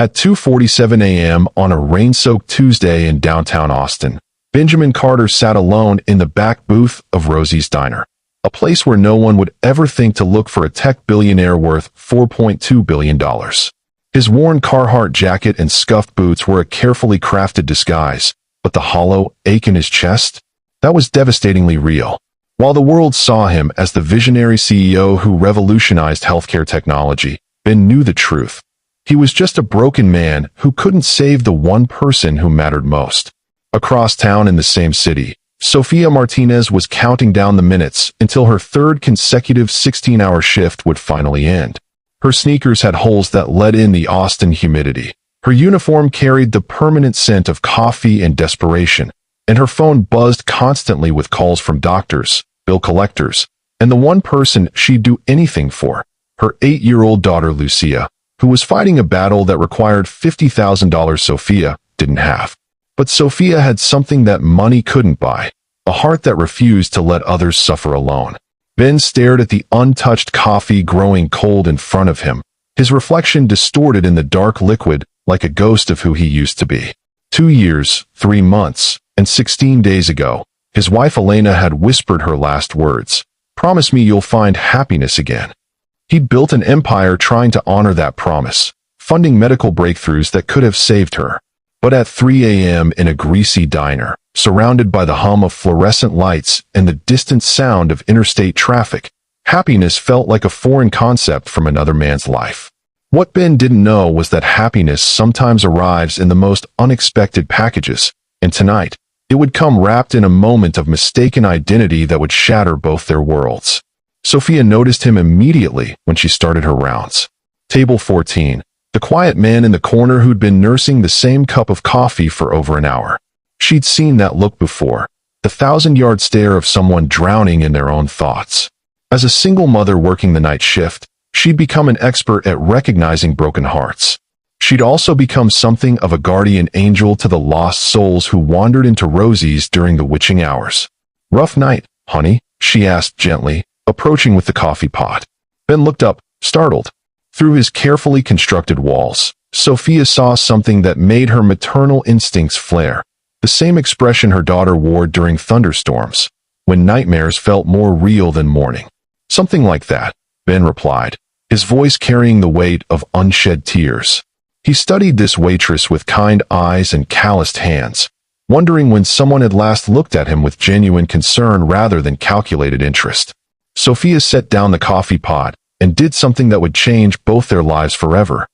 At 2:47 a.m. on a rain-soaked Tuesday in downtown Austin, Benjamin Carter sat alone in the back booth of Rosie's Diner, a place where no one would ever think to look for a tech billionaire worth $4.2 billion. His worn Carhartt jacket and scuffed boots were a carefully crafted disguise, but the hollow ache in his chest? That was devastatingly real. While the world saw him as the visionary CEO who revolutionized healthcare technology, Ben knew the truth. He was just a broken man who couldn't save the one person who mattered most. Across town in the same city, Sofia Martinez was counting down the minutes until her third consecutive 16-hour shift would finally end. Her sneakers had holes that let in the Austin humidity. Her uniform carried the permanent scent of coffee and desperation, and her phone buzzed constantly with calls from doctors, bill collectors, and the one person she'd do anything for, her 8-year-old daughter Lucia, who was fighting a battle that required $50,000 Sofia didn't have. But Sofia had something that money couldn't buy, a heart that refused to let others suffer alone. Ben stared at the untouched coffee growing cold in front of him, his reflection distorted in the dark liquid like a ghost of who he used to be. 2 years, 3 months, and 16 days ago, his wife Elena had whispered her last words, "Promise me you'll find happiness again." He'd built an empire trying to honor that promise, funding medical breakthroughs that could have saved her. But at 3 a.m. in a greasy diner, surrounded by the hum of fluorescent lights and the distant sound of interstate traffic, happiness felt like a foreign concept from another man's life. What Ben didn't know was that happiness sometimes arrives in the most unexpected packages, and tonight, it would come wrapped in a moment of mistaken identity that would shatter both their worlds. Sofia noticed him immediately when she started her rounds. Table 14, the quiet man in the corner who'd been nursing the same cup of coffee for over an hour. She'd seen that look before, the 1,000-yard stare of someone drowning in their own thoughts. As a single mother working the night shift, she'd become an expert at recognizing broken hearts. She'd also become something of a guardian angel to the lost souls who wandered into Rosie's during the witching hours. "Rough night, honey?" she asked gently, approaching with the coffee pot. Ben looked up, startled. Through his carefully constructed walls, Sofia saw something that made her maternal instincts flare, the same expression her daughter wore during thunderstorms, when nightmares felt more real than morning. "Something like that," Ben replied, his voice carrying the weight of unshed tears. He studied this waitress with kind eyes and calloused hands, wondering when someone had last looked at him with genuine concern rather than calculated interest. Sofia set down the coffee pot and did something that would change both their lives forever.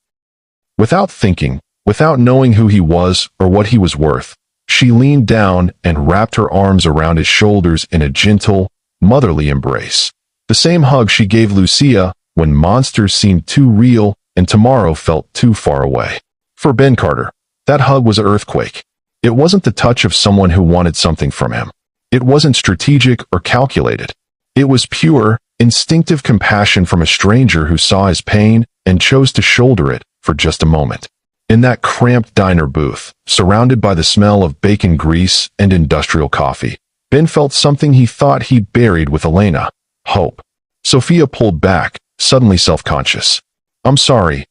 Without thinking, without knowing who he was or what he was worth, she leaned down and wrapped her arms around his shoulders in a gentle, motherly embrace. The same hug she gave Lucia when monsters seemed too real and tomorrow felt too far away. For Ben Carter, that hug was an earthquake. It wasn't the touch of someone who wanted something from him. It wasn't strategic or calculated. It was pure, instinctive compassion from a stranger who saw his pain and chose to shoulder it for just a moment. In that cramped diner booth, surrounded by the smell of bacon grease and industrial coffee, Ben felt something he thought he'd buried with Elena: hope. Sofia pulled back, suddenly self-conscious. "I'm sorry.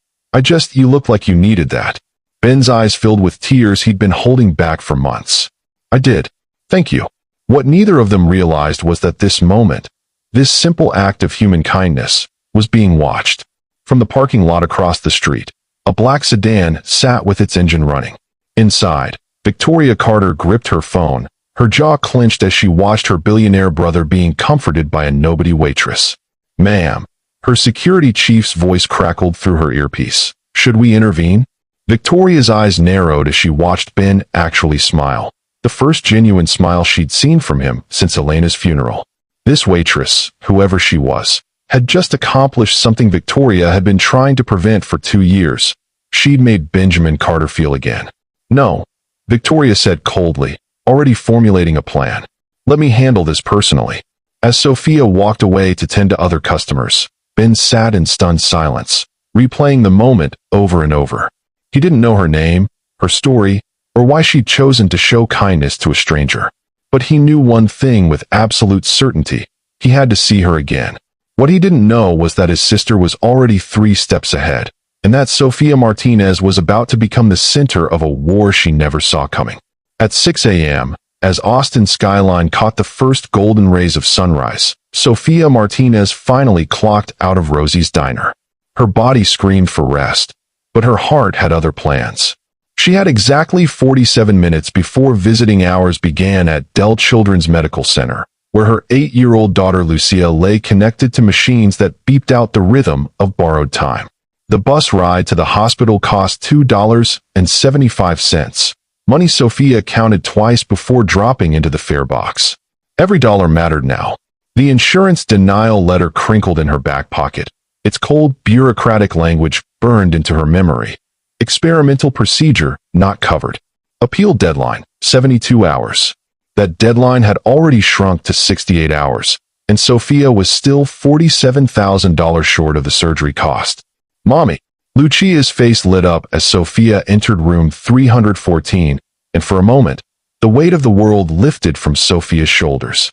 You looked like you needed that." Ben's eyes filled with tears he'd been holding back for months. "I did. Thank you." What neither of them realized was that this moment, this simple act of human kindness, was being watched. From the parking lot across the street, a black sedan sat with its engine running. Inside, Victoria Carter gripped her phone, her jaw clenched as she watched her billionaire brother being comforted by a nobody waitress. "Ma'am," her security chief's voice crackled through her earpiece. "Should we intervene?" Victoria's eyes narrowed as she watched Ben actually smile, the first genuine smile she'd seen from him since Elena's funeral. This waitress, whoever she was, had just accomplished something Victoria had been trying to prevent for 2 years. She'd made Benjamin Carter feel again. "No," Victoria said coldly, already formulating a plan. "Let me handle this personally." As Sofia walked away to tend to other customers, Ben sat in stunned silence, replaying the moment over and over. He didn't know her name, her story, or why she'd chosen to show kindness to a stranger. But he knew one thing with absolute certainty: he had to see her again. What he didn't know was that his sister was already 3 steps ahead, and that Sofia Martinez was about to become the center of a war she never saw coming. At 6 a.m., as Austin's skyline caught the first golden rays of sunrise, Sofia Martinez finally clocked out of Rosie's diner. Her body screamed for rest, but her heart had other plans. She had exactly 47 minutes before visiting hours began at Dell Children's Medical Center, where her 8-year-old daughter Lucia lay connected to machines that beeped out the rhythm of borrowed time. The bus ride to the hospital cost $2.75, money Sofia counted twice before dropping into the fare box. Every dollar mattered now. The insurance denial letter crinkled in her back pocket, its cold, bureaucratic language burned into her memory. Experimental procedure not covered. Appeal deadline, 72 hours. That deadline had already shrunk to 68 hours, and Sofia was still $47,000 short of the surgery cost. Mommy. Lucia's face lit up as Sofia entered room 314, and for a moment, the weight of the world lifted from Sofia's shoulders.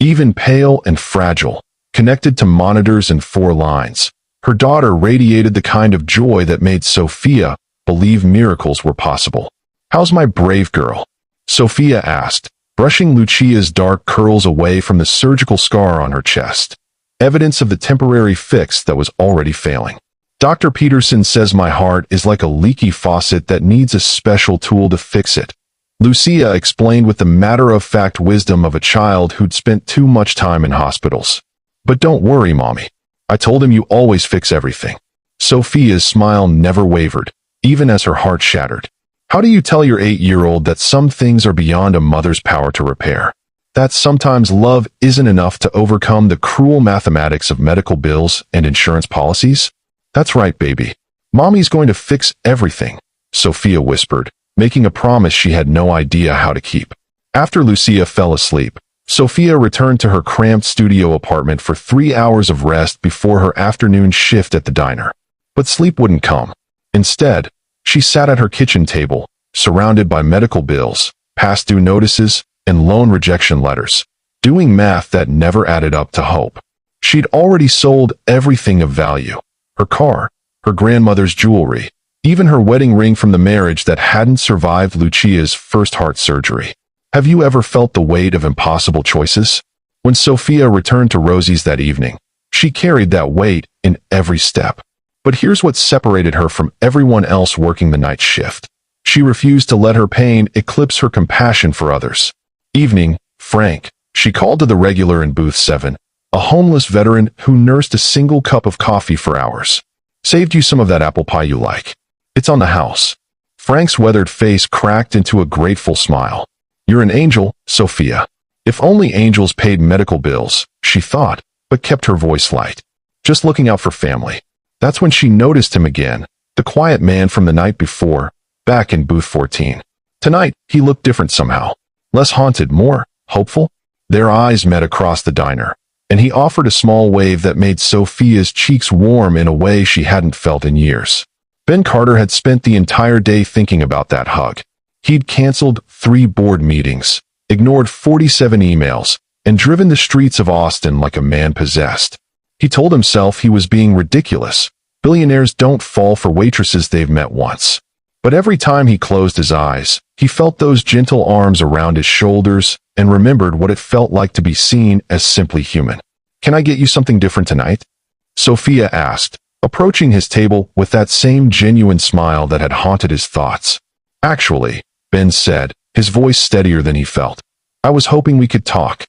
Even pale and fragile, connected to monitors and 4 lines, her daughter radiated the kind of joy that made Sofia believe miracles were possible. "How's my brave girl?" Sofia asked, brushing Lucia's dark curls away from the surgical scar on her chest, evidence of the temporary fix that was already failing. "Dr. Peterson says my heart is like a leaky faucet that needs a special tool to fix it," Lucia explained with the matter-of-fact wisdom of a child who'd spent too much time in hospitals. "But don't worry, Mommy. I told him you always fix everything." Sofia's smile never wavered, even as her heart shattered. "How do you tell your 8-year-old that some things are beyond a mother's power to repair? That sometimes love isn't enough to overcome the cruel mathematics of medical bills and insurance policies?" "That's right, baby. Mommy's going to fix everything," Sofia whispered, making a promise she had no idea how to keep. After Lucia fell asleep, Sofia returned to her cramped studio apartment for 3 hours of rest before her afternoon shift at the diner. But sleep wouldn't come. Instead, she sat at her kitchen table, surrounded by medical bills, past due notices, and loan rejection letters, doing math that never added up to hope. She'd already sold everything of value. Her car, her grandmother's jewelry, even her wedding ring from the marriage that hadn't survived Lucia's first heart surgery. Have you ever felt the weight of impossible choices? When Sofia returned to Rosie's that evening, she carried that weight in every step. But here's what separated her from everyone else working the night shift. She refused to let her pain eclipse her compassion for others. "Evening, Frank," she called to the regular in booth 7, a homeless veteran who nursed a single cup of coffee for hours. "Saved you some of that apple pie you like. It's on the house." Frank's weathered face cracked into a grateful smile. "You're an angel, Sofia." If only angels paid medical bills, she thought, but kept her voice light. Just looking out for family. That's when she noticed him again, the quiet man from the night before, back in booth 14. Tonight, he looked different somehow. Less haunted, more hopeful. Their eyes met across the diner, and he offered a small wave that made Sofia's cheeks warm in a way she hadn't felt in years. Ben Carter had spent the entire day thinking about that hug. He'd canceled 3 board meetings, ignored 47 emails, and driven the streets of Austin like a man possessed. He told himself he was being ridiculous. Billionaires don't fall for waitresses they've met once. But every time he closed his eyes, he felt those gentle arms around his shoulders and remembered what it felt like to be seen as simply human. "Can I get you something different tonight?" Sofia asked, approaching his table with that same genuine smile that had haunted his thoughts. "Actually," Ben said, his voice steadier than he felt, "I was hoping we could talk."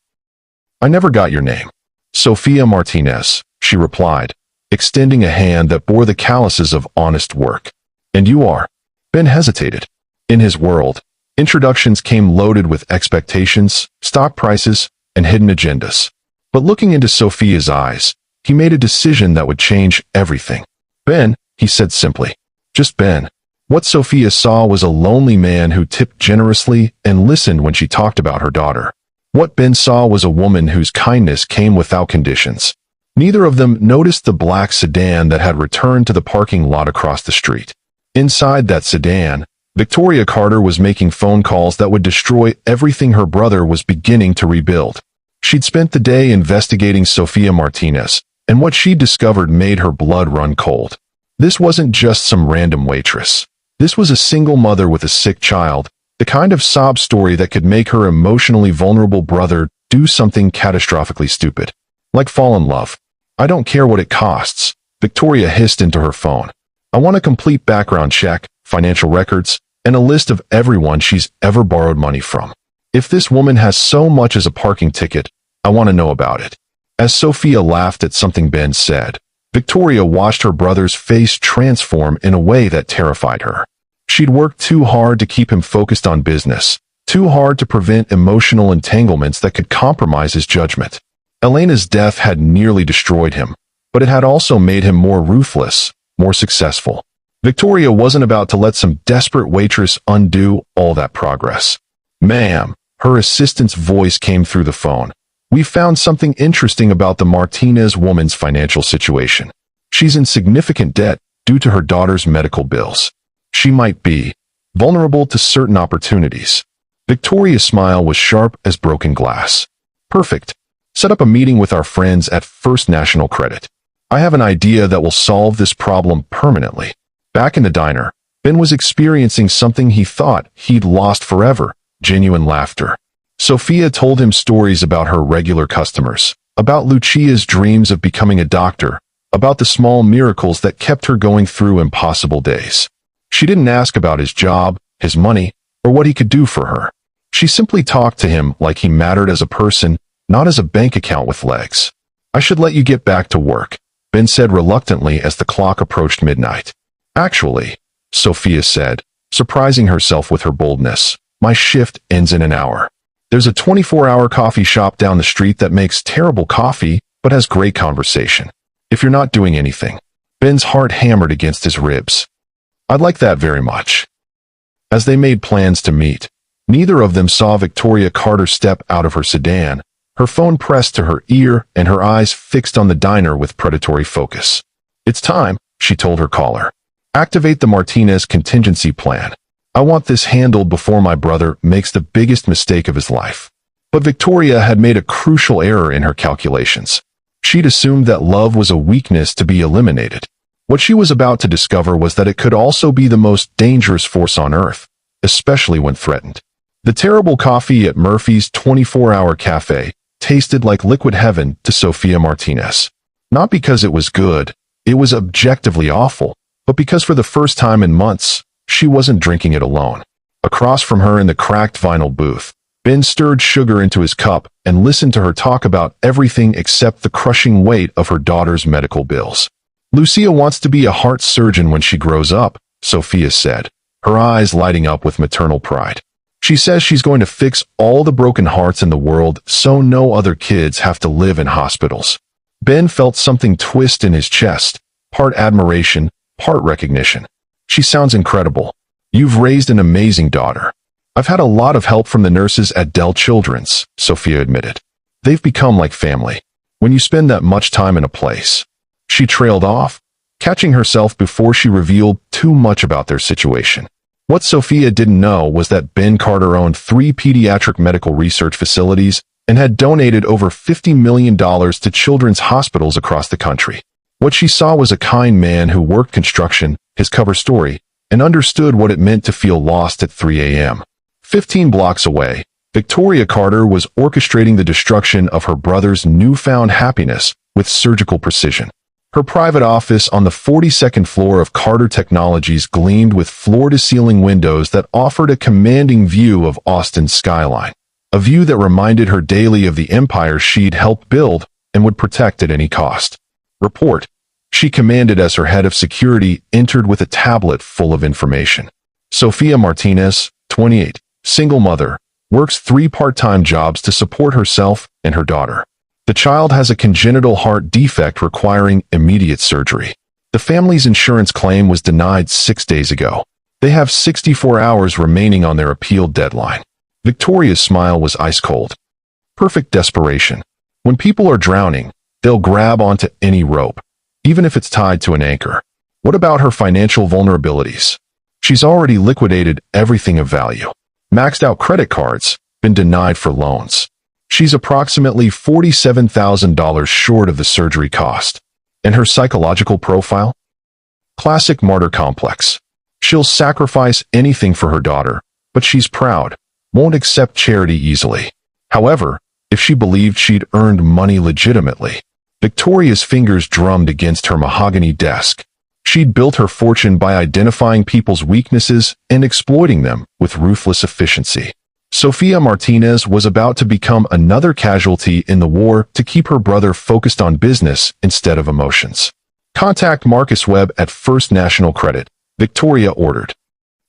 "I never got your name." "Sofia Martinez," she replied, extending a hand that bore the calluses of honest work. "And you are?" Ben hesitated. In his world, introductions came loaded with expectations, stock prices, and hidden agendas. But looking into Sofia's eyes, he made a decision that would change everything. "Ben," he said simply. Just Ben. What Sofia saw was a lonely man who tipped generously and listened when she talked about her daughter. What Ben saw was a woman whose kindness came without conditions. Neither of them noticed the black sedan that had returned to the parking lot across the street. Inside that sedan, Victoria Carter was making phone calls that would destroy everything her brother was beginning to rebuild. She'd spent the day investigating Sofia Martinez, and what she discovered made her blood run cold. This wasn't just some random waitress. This was a single mother with a sick child, the kind of sob story that could make her emotionally vulnerable brother do something catastrophically stupid. Like fall in love. I don't care what it costs, Victoria hissed into her phone. I want a complete background check, financial records, and a list of everyone she's ever borrowed money from. If this woman has so much as a parking ticket, I want to know about it. As Sophia laughed at something Ben said, Victoria watched her brother's face transform in a way that terrified her. She'd worked too hard to keep him focused on business, too hard to prevent emotional entanglements that could compromise his judgment. Elena's death had nearly destroyed him, but it had also made him more ruthless, more successful. Victoria wasn't about to let some desperate waitress undo all that progress. Ma'am, her assistant's voice came through the phone. We found something interesting about the Martinez woman's financial situation. She's in significant debt due to her daughter's medical bills. She might be vulnerable to certain opportunities. Victoria's smile was sharp as broken glass. Perfect. Set up a meeting with our friends at First National Credit. I have an idea that will solve this problem permanently. Back in the diner, Ben was experiencing something he thought he'd lost forever, genuine laughter. Sophia told him stories about her regular customers, about Lucia's dreams of becoming a doctor, about the small miracles that kept her going through impossible days. She didn't ask about his job, his money, or what he could do for her. She simply talked to him like he mattered as a person, not as a bank account with legs. I should let you get back to work, Ben said reluctantly as the clock approached midnight. Actually, Sophia said, surprising herself with her boldness, my shift ends in an hour. There's a 24-hour coffee shop down the street that makes terrible coffee, but has great conversation. If you're not doing anything. Ben's heart hammered against his ribs. I'd like that very much. As they made plans to meet, neither of them saw Victoria Carter step out of her sedan, her phone pressed to her ear and her eyes fixed on the diner with predatory focus. It's time, she told her caller. Activate the Martinez contingency plan. I want this handled before my brother makes the biggest mistake of his life. But Victoria had made a crucial error in her calculations. She'd assumed that love was a weakness to be eliminated. What she was about to discover was that it could also be the most dangerous force on Earth, especially when threatened. The terrible coffee at Murphy's 24-hour cafe tasted like liquid heaven to Sophia Martinez. Not because it was good, it was objectively awful, but because for the first time in months, she wasn't drinking it alone. Across from her in the cracked vinyl booth, Ben stirred sugar into his cup and listened to her talk about everything except the crushing weight of her daughter's medical bills. Lucia wants to be a heart surgeon when she grows up, Sophia said, her eyes lighting up with maternal pride. She says she's going to fix all the broken hearts in the world so no other kids have to live in hospitals. Ben felt something twist in his chest, part admiration, part recognition. She sounds incredible. You've raised an amazing daughter. I've had a lot of help from the nurses at Dell Children's, Sophia admitted. They've become like family. When you spend that much time in a place. She trailed off, catching herself before she revealed too much about their situation. What Sophia didn't know was that Ben Carter owned 3 pediatric medical research facilities and had donated over $50 million to children's hospitals across the country. What she saw was a kind man who worked construction, his cover story, and understood what it meant to feel lost at 3 a.m. 15 blocks away, Victoria Carter was orchestrating the destruction of her brother's newfound happiness with surgical precision. Her private office on the 42nd floor of Carter Technologies gleamed with floor-to-ceiling windows that offered a commanding view of Austin's skyline, a view that reminded her daily of the empire she'd helped build and would protect at any cost. Report, she commanded as her head of security entered with a tablet full of information. Sophia Martinez, 28, single mother, works 3 part-time jobs to support herself and her daughter. The child has a congenital heart defect requiring immediate surgery. The family's insurance claim was denied 6 days ago. They have 64 hours remaining on their appeal deadline. Victoria's smile was ice-cold. Perfect desperation. When people are drowning, they'll grab onto any rope, even if it's tied to an anchor. What about her financial vulnerabilities? She's already liquidated everything of value. Maxed out credit cards, been denied for loans. She's approximately $47,000 short of the surgery cost. And her psychological profile? Classic martyr complex. She'll sacrifice anything for her daughter, but she's proud, won't accept charity easily. However, if she believed she'd earned money legitimately, Victoria's fingers drummed against her mahogany desk. She'd built her fortune by identifying people's weaknesses and exploiting them with ruthless efficiency. Sofia Martinez was about to become another casualty in the war to keep her brother focused on business instead of emotions. "Contact Marcus Webb at First National Credit," Victoria ordered.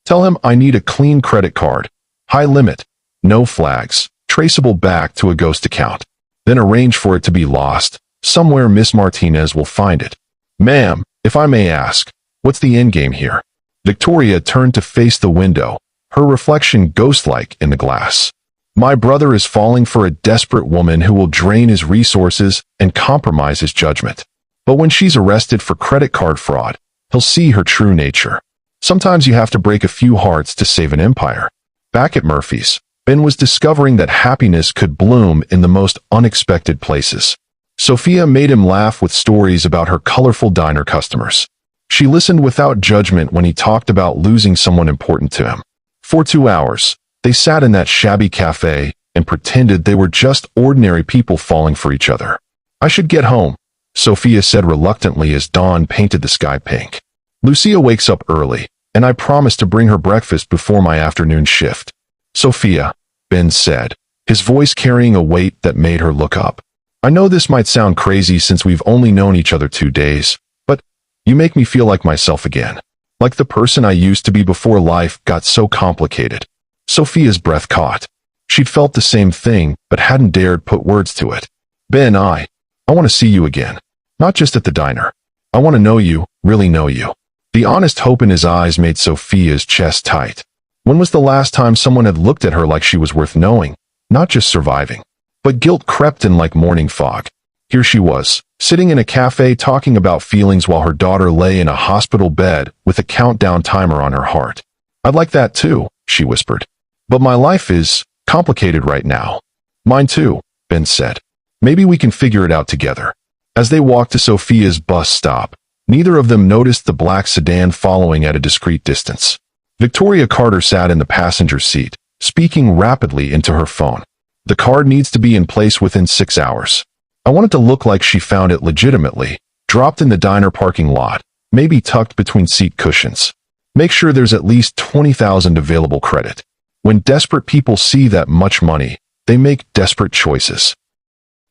"Tell him I need a clean credit card. High limit, no flags, traceable back to a ghost account. Then arrange for it to be lost. Somewhere Miss Martinez will find it." "Ma'am, if I may ask, what's the endgame here?" Victoria turned to face the window, her reflection ghost-like in the glass. "My brother is falling for a desperate woman who will drain his resources and compromise his judgment. But when she's arrested for credit card fraud, he'll see her true nature. Sometimes you have to break a few hearts to save an empire." Back at Murphy's, Ben was discovering that happiness could bloom in the most unexpected places. Sofia made him laugh with stories about her colorful diner customers. She listened without judgment when he talked about losing someone important to him. For 2 hours, they sat in that shabby cafe and pretended they were just ordinary people falling for each other. "I should get home," Sofia said reluctantly as dawn painted the sky pink. "Lucia wakes up early, and I promised to bring her breakfast before my afternoon shift." "Sofia," Ben said, his voice carrying a weight that made her look up. "I know this might sound crazy since we've only known each other 2 days, but you make me feel like myself again. Like the person I used to be before life got so complicated." Sofia's breath caught. She'd felt the same thing, but hadn't dared put words to it. "Ben, I want to see you again. Not just at the diner. I want to know you, really know you." The honest hope in his eyes made Sofia's chest tight. When was the last time someone had looked at her like she was worth knowing, not just surviving? But guilt crept in like morning fog. Here she was, sitting in a cafe talking about feelings while her daughter lay in a hospital bed with a countdown timer on her heart. "I'd like that too," she whispered. "But my life is complicated right now." "Mine too," Ben said. "Maybe we can figure it out together." As they walked to Sofia's bus stop, neither of them noticed the black sedan following at a discreet distance. Victoria Carter sat in the passenger seat, speaking rapidly into her phone. "The card needs to be in place within 6 hours. I want it to look like she found it legitimately, dropped in the diner parking lot, maybe tucked between seat cushions. Make sure there's at least 20,000 available credit. When desperate people see that much money, they make desperate choices."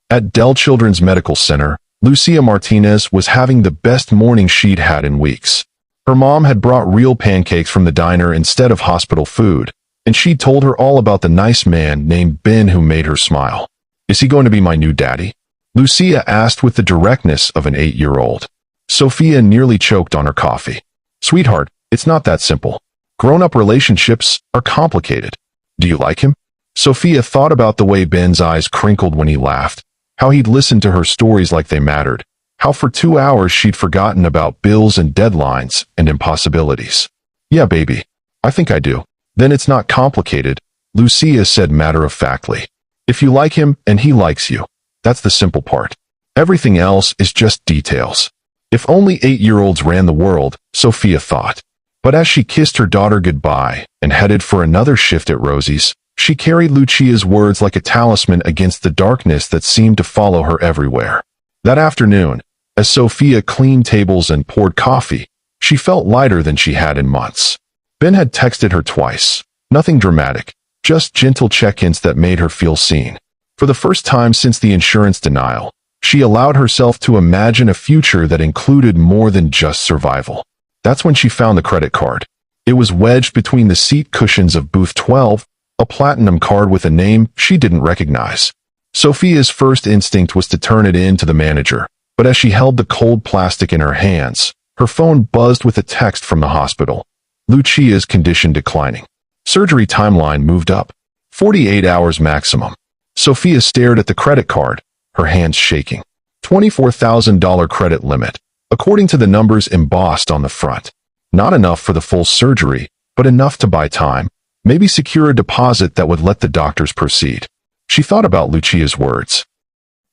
At Dell Children's Medical Center, Lucia Martinez was having the best morning she'd had in weeks. Her mom had brought real pancakes from the diner instead of hospital food, and she'd told her all about the nice man named Ben who made her smile. "Is he going to be my new daddy?" Lucia asked with the directness of an 8-year-old. Sofia nearly choked on her coffee. "Sweetheart, it's not that simple. Grown-up relationships are complicated. Do you like him?" Sofia thought about the way Ben's eyes crinkled when he laughed, how he'd listened to her stories like they mattered, how for 2 hours she'd forgotten about bills and deadlines and impossibilities. "Yeah, baby, I think I do." "Then it's not complicated," Lucia said matter-of-factly. "If you like him and he likes you, that's the simple part. Everything else is just details." If only 8-year-olds ran the world, Sofia thought. But as she kissed her daughter goodbye and headed for another shift at Rosie's, she carried Lucia's words like a talisman against the darkness that seemed to follow her everywhere. That afternoon, as Sofia cleaned tables and poured coffee, she felt lighter than she had in months. Ben had texted her twice. Nothing dramatic, just gentle check-ins that made her feel seen. For the first time since the insurance denial, she allowed herself to imagine a future that included more than just survival. That's when she found the credit card. It was wedged between the seat cushions of booth 12, a platinum card with a name she didn't recognize. Sofia's first instinct was to turn it in to the manager, but as she held the cold plastic in her hands, her phone buzzed with a text from the hospital. Lucia's condition declining. Surgery timeline moved up. 48 hours maximum. Sofia stared at the credit card, her hands shaking. $24,000 credit limit, according to the numbers embossed on the front. Not enough for the full surgery, but enough to buy time, maybe secure a deposit that would let the doctors proceed. She thought about Lucia's words.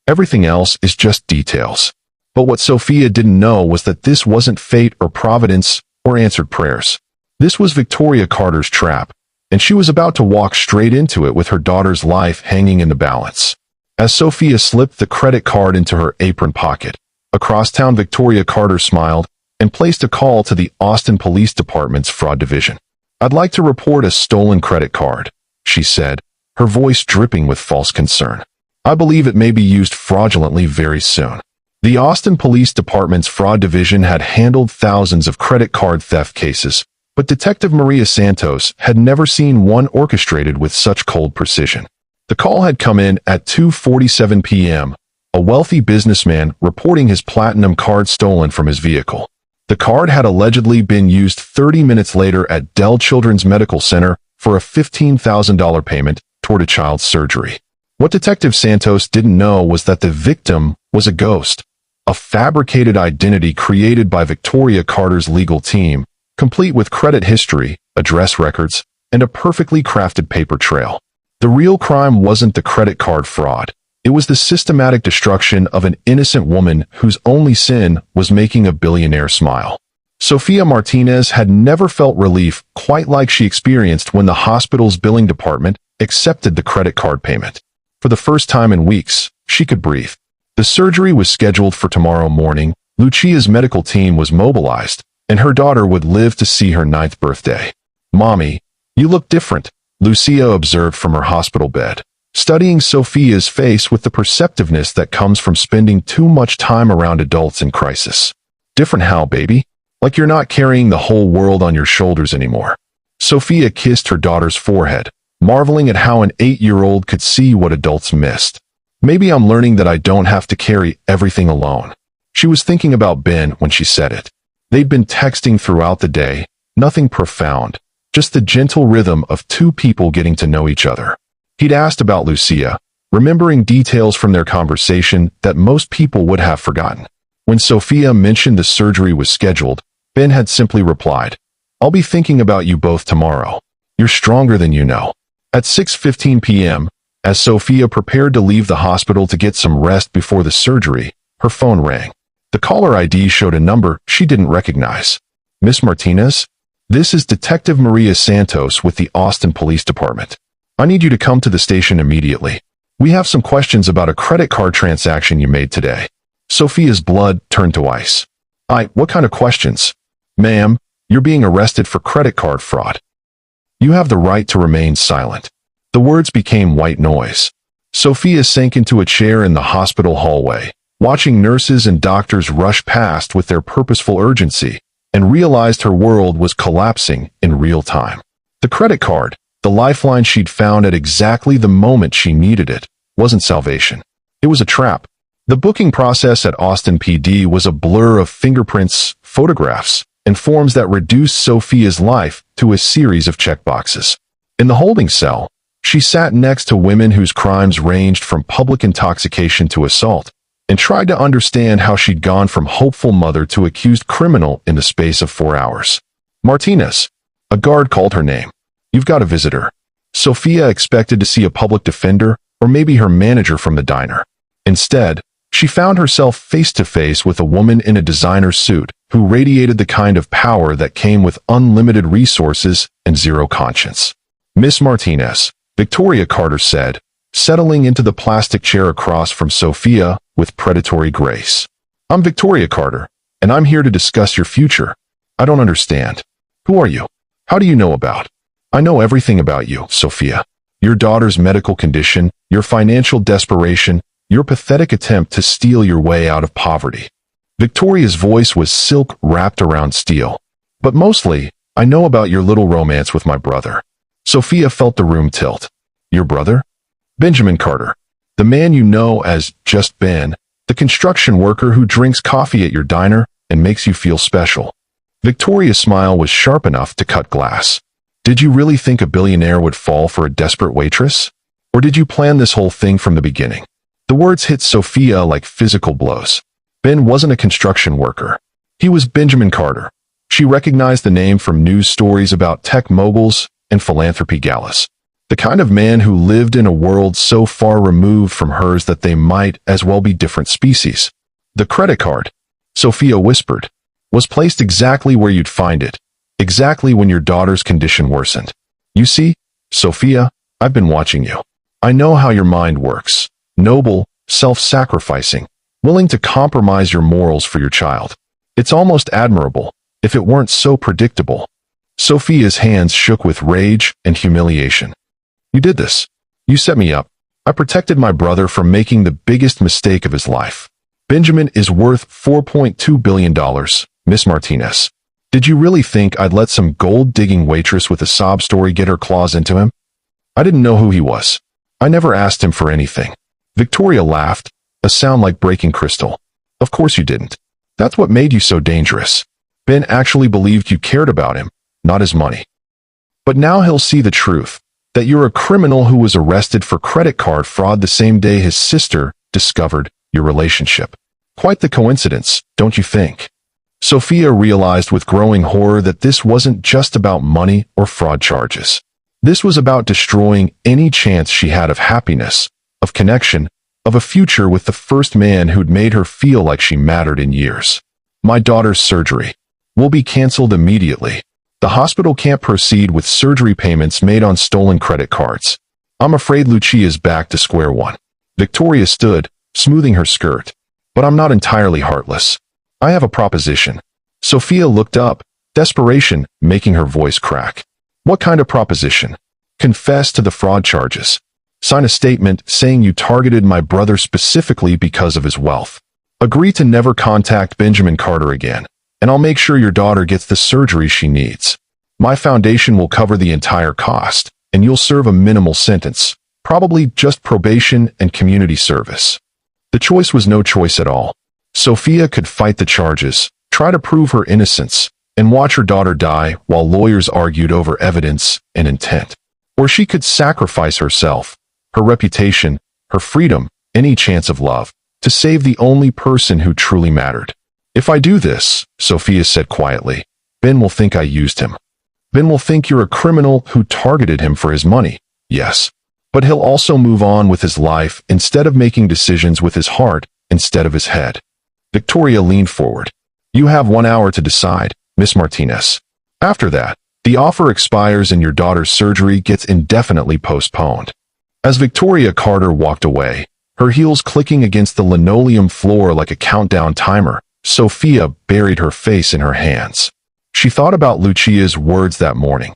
Everything else is just details. But what Sophia didn't know was that this wasn't fate or providence or answered prayers. This was Victoria Carter's trap, and she was about to walk straight into it with her daughter's life hanging in the balance. As Sophia slipped the credit card into her apron pocket, across town Victoria Carter smiled and placed a call to the Austin Police Department's fraud division. "I'd like to report a stolen credit card," she said, her voice dripping with false concern. "I believe it may be used fraudulently very soon." The Austin Police Department's fraud division had handled thousands of credit card theft cases, but Detective Maria Santos had never seen one orchestrated with such cold precision. The call had come in at 2:47 p.m., a wealthy businessman reporting his platinum card stolen from his vehicle. The card had allegedly been used 30 minutes later at Dell Children's Medical Center for a $15,000 payment toward a child's surgery. What Detective Santos didn't know was that the victim was a ghost, a fabricated identity created by Victoria Carter's legal team, complete with credit history, address records, and a perfectly crafted paper trail. The real crime wasn't the credit card fraud. It was the systematic destruction of an innocent woman whose only sin was making a billionaire smile. Sofia Martinez had never felt relief quite like she experienced when the hospital's billing department accepted the credit card payment. For the first time in weeks, she could breathe. The surgery was scheduled for tomorrow morning, Lucia's medical team was mobilized, and her daughter would live to see her 9th birthday. "Mommy, you look different," Lucia observed from her hospital bed, studying Sophia's face with the perceptiveness that comes from spending too much time around adults in crisis. "Different how, baby? Like you're not carrying the whole world on your shoulders anymore." Sophia kissed her daughter's forehead, marveling at how an 8-year-old could see what adults missed. "Maybe I'm learning that I don't have to carry everything alone." She was thinking about Ben when she said it. They'd been texting throughout the day, nothing profound, just the gentle rhythm of two people getting to know each other. He'd asked about Lucia, remembering details from their conversation that most people would have forgotten. When Sophia mentioned the surgery was scheduled, Ben had simply replied, "I'll be thinking about you both tomorrow. You're stronger than you know." At 6:15 p.m., as Sophia prepared to leave the hospital to get some rest before the surgery, her phone rang. The caller ID showed a number she didn't recognize. "Miss Martinez? This is Detective Maria Santos with the Austin Police Department. I need you to come to the station immediately. We have some questions about a credit card transaction you made today." Sophia's blood turned to ice. What kind of questions?" "Ma'am, you're being arrested for credit card fraud. You have the right to remain silent." The words became white noise. Sophia sank into a chair in the hospital hallway, watching nurses and doctors rush past with their purposeful urgency, and realized her world was collapsing in real time. The credit card, the lifeline she'd found at exactly the moment she needed it, wasn't salvation. It was a trap. The booking process at Austin PD was a blur of fingerprints, photographs, and forms that reduced Sophia's life to a series of checkboxes. In the holding cell, she sat next to women whose crimes ranged from public intoxication to assault, and tried to understand how she'd gone from hopeful mother to accused criminal in the space of 4 hours. "Martinez." A guard called her name. "You've got a visitor." Sophia expected to see a public defender or maybe her manager from the diner. Instead, she found herself face-to-face with a woman in a designer suit who radiated the kind of power that came with unlimited resources and zero conscience. "Miss Martinez," Victoria Carter said, settling into the plastic chair across from Sophia with predatory grace. "I'm Victoria Carter, and I'm here to discuss your future." "I don't understand. Who are you? How do you know about?" "I know everything about you, Sophia. Your daughter's medical condition, your financial desperation, your pathetic attempt to steal your way out of poverty." Victoria's voice was silk wrapped around steel. "But mostly, I know about your little romance with my brother." Sophia felt the room tilt. "Your brother?" "Benjamin Carter. The man you know as just Ben, the construction worker who drinks coffee at your diner and makes you feel special." Victoria's smile was sharp enough to cut glass. "Did you really think a billionaire would fall for a desperate waitress? Or did you plan this whole thing from the beginning?" The words hit Sophia like physical blows. Ben wasn't a construction worker. He was Benjamin Carter. She recognized the name from news stories about tech moguls and philanthropy galas. The kind of man who lived in a world so far removed from hers that they might as well be different species. The credit card, Sophia whispered, was placed exactly where you'd find it, exactly when your daughter's condition worsened. You see, Sophia, I've been watching you. I know how your mind works. Noble, self-sacrificing, willing to compromise your morals for your child. It's almost admirable, if it weren't so predictable. Sophia's hands shook with rage and humiliation. You did this. You set me up. I protected my brother from making the biggest mistake of his life. Benjamin is worth $4.2 billion, Miss Martinez. Did you really think I'd let some gold-digging waitress with a sob story get her claws into him? I didn't know who he was. I never asked him for anything. Victoria laughed, a sound like breaking crystal. Of course you didn't. That's what made you so dangerous. Ben actually believed you cared about him, not his money. But now he'll see the truth, that you're a criminal who was arrested for credit card fraud the same day his sister discovered your relationship. Quite the coincidence, don't you think? Sophia realized with growing horror that this wasn't just about money or fraud charges. This was about destroying any chance she had of happiness, of connection, of a future with the first man who'd made her feel like she mattered in years. My daughter's surgery will be canceled immediately. The hospital can't proceed with surgery payments made on stolen credit cards. I'm afraid Lucia's back to square one. Victoria stood, smoothing her skirt. But I'm not entirely heartless. I have a proposition. Sophia looked up, desperation making her voice crack. What kind of proposition? Confess to the fraud charges. Sign a statement saying you targeted my brother specifically because of his wealth. Agree to never contact Benjamin Carter again, and I'll make sure your daughter gets the surgery she needs. My foundation will cover the entire cost, and you'll serve a minimal sentence, probably just probation and community service. The choice was no choice at all. Sophia could fight the charges, try to prove her innocence, and watch her daughter die while lawyers argued over evidence and intent. Or she could sacrifice herself, her reputation, her freedom, any chance of love, to save the only person who truly mattered. If I do this, Sophia said quietly, Ben will think I used him. Ben will think you're a criminal who targeted him for his money, yes. But he'll also move on with his life instead of making decisions with his heart instead of his head. Victoria leaned forward. You have 1 hour to decide, Miss Martinez. After that, the offer expires and your daughter's surgery gets indefinitely postponed. As Victoria Carter walked away, her heels clicking against the linoleum floor like a countdown timer, Sophia buried her face in her hands. She thought about Lucia's words that morning.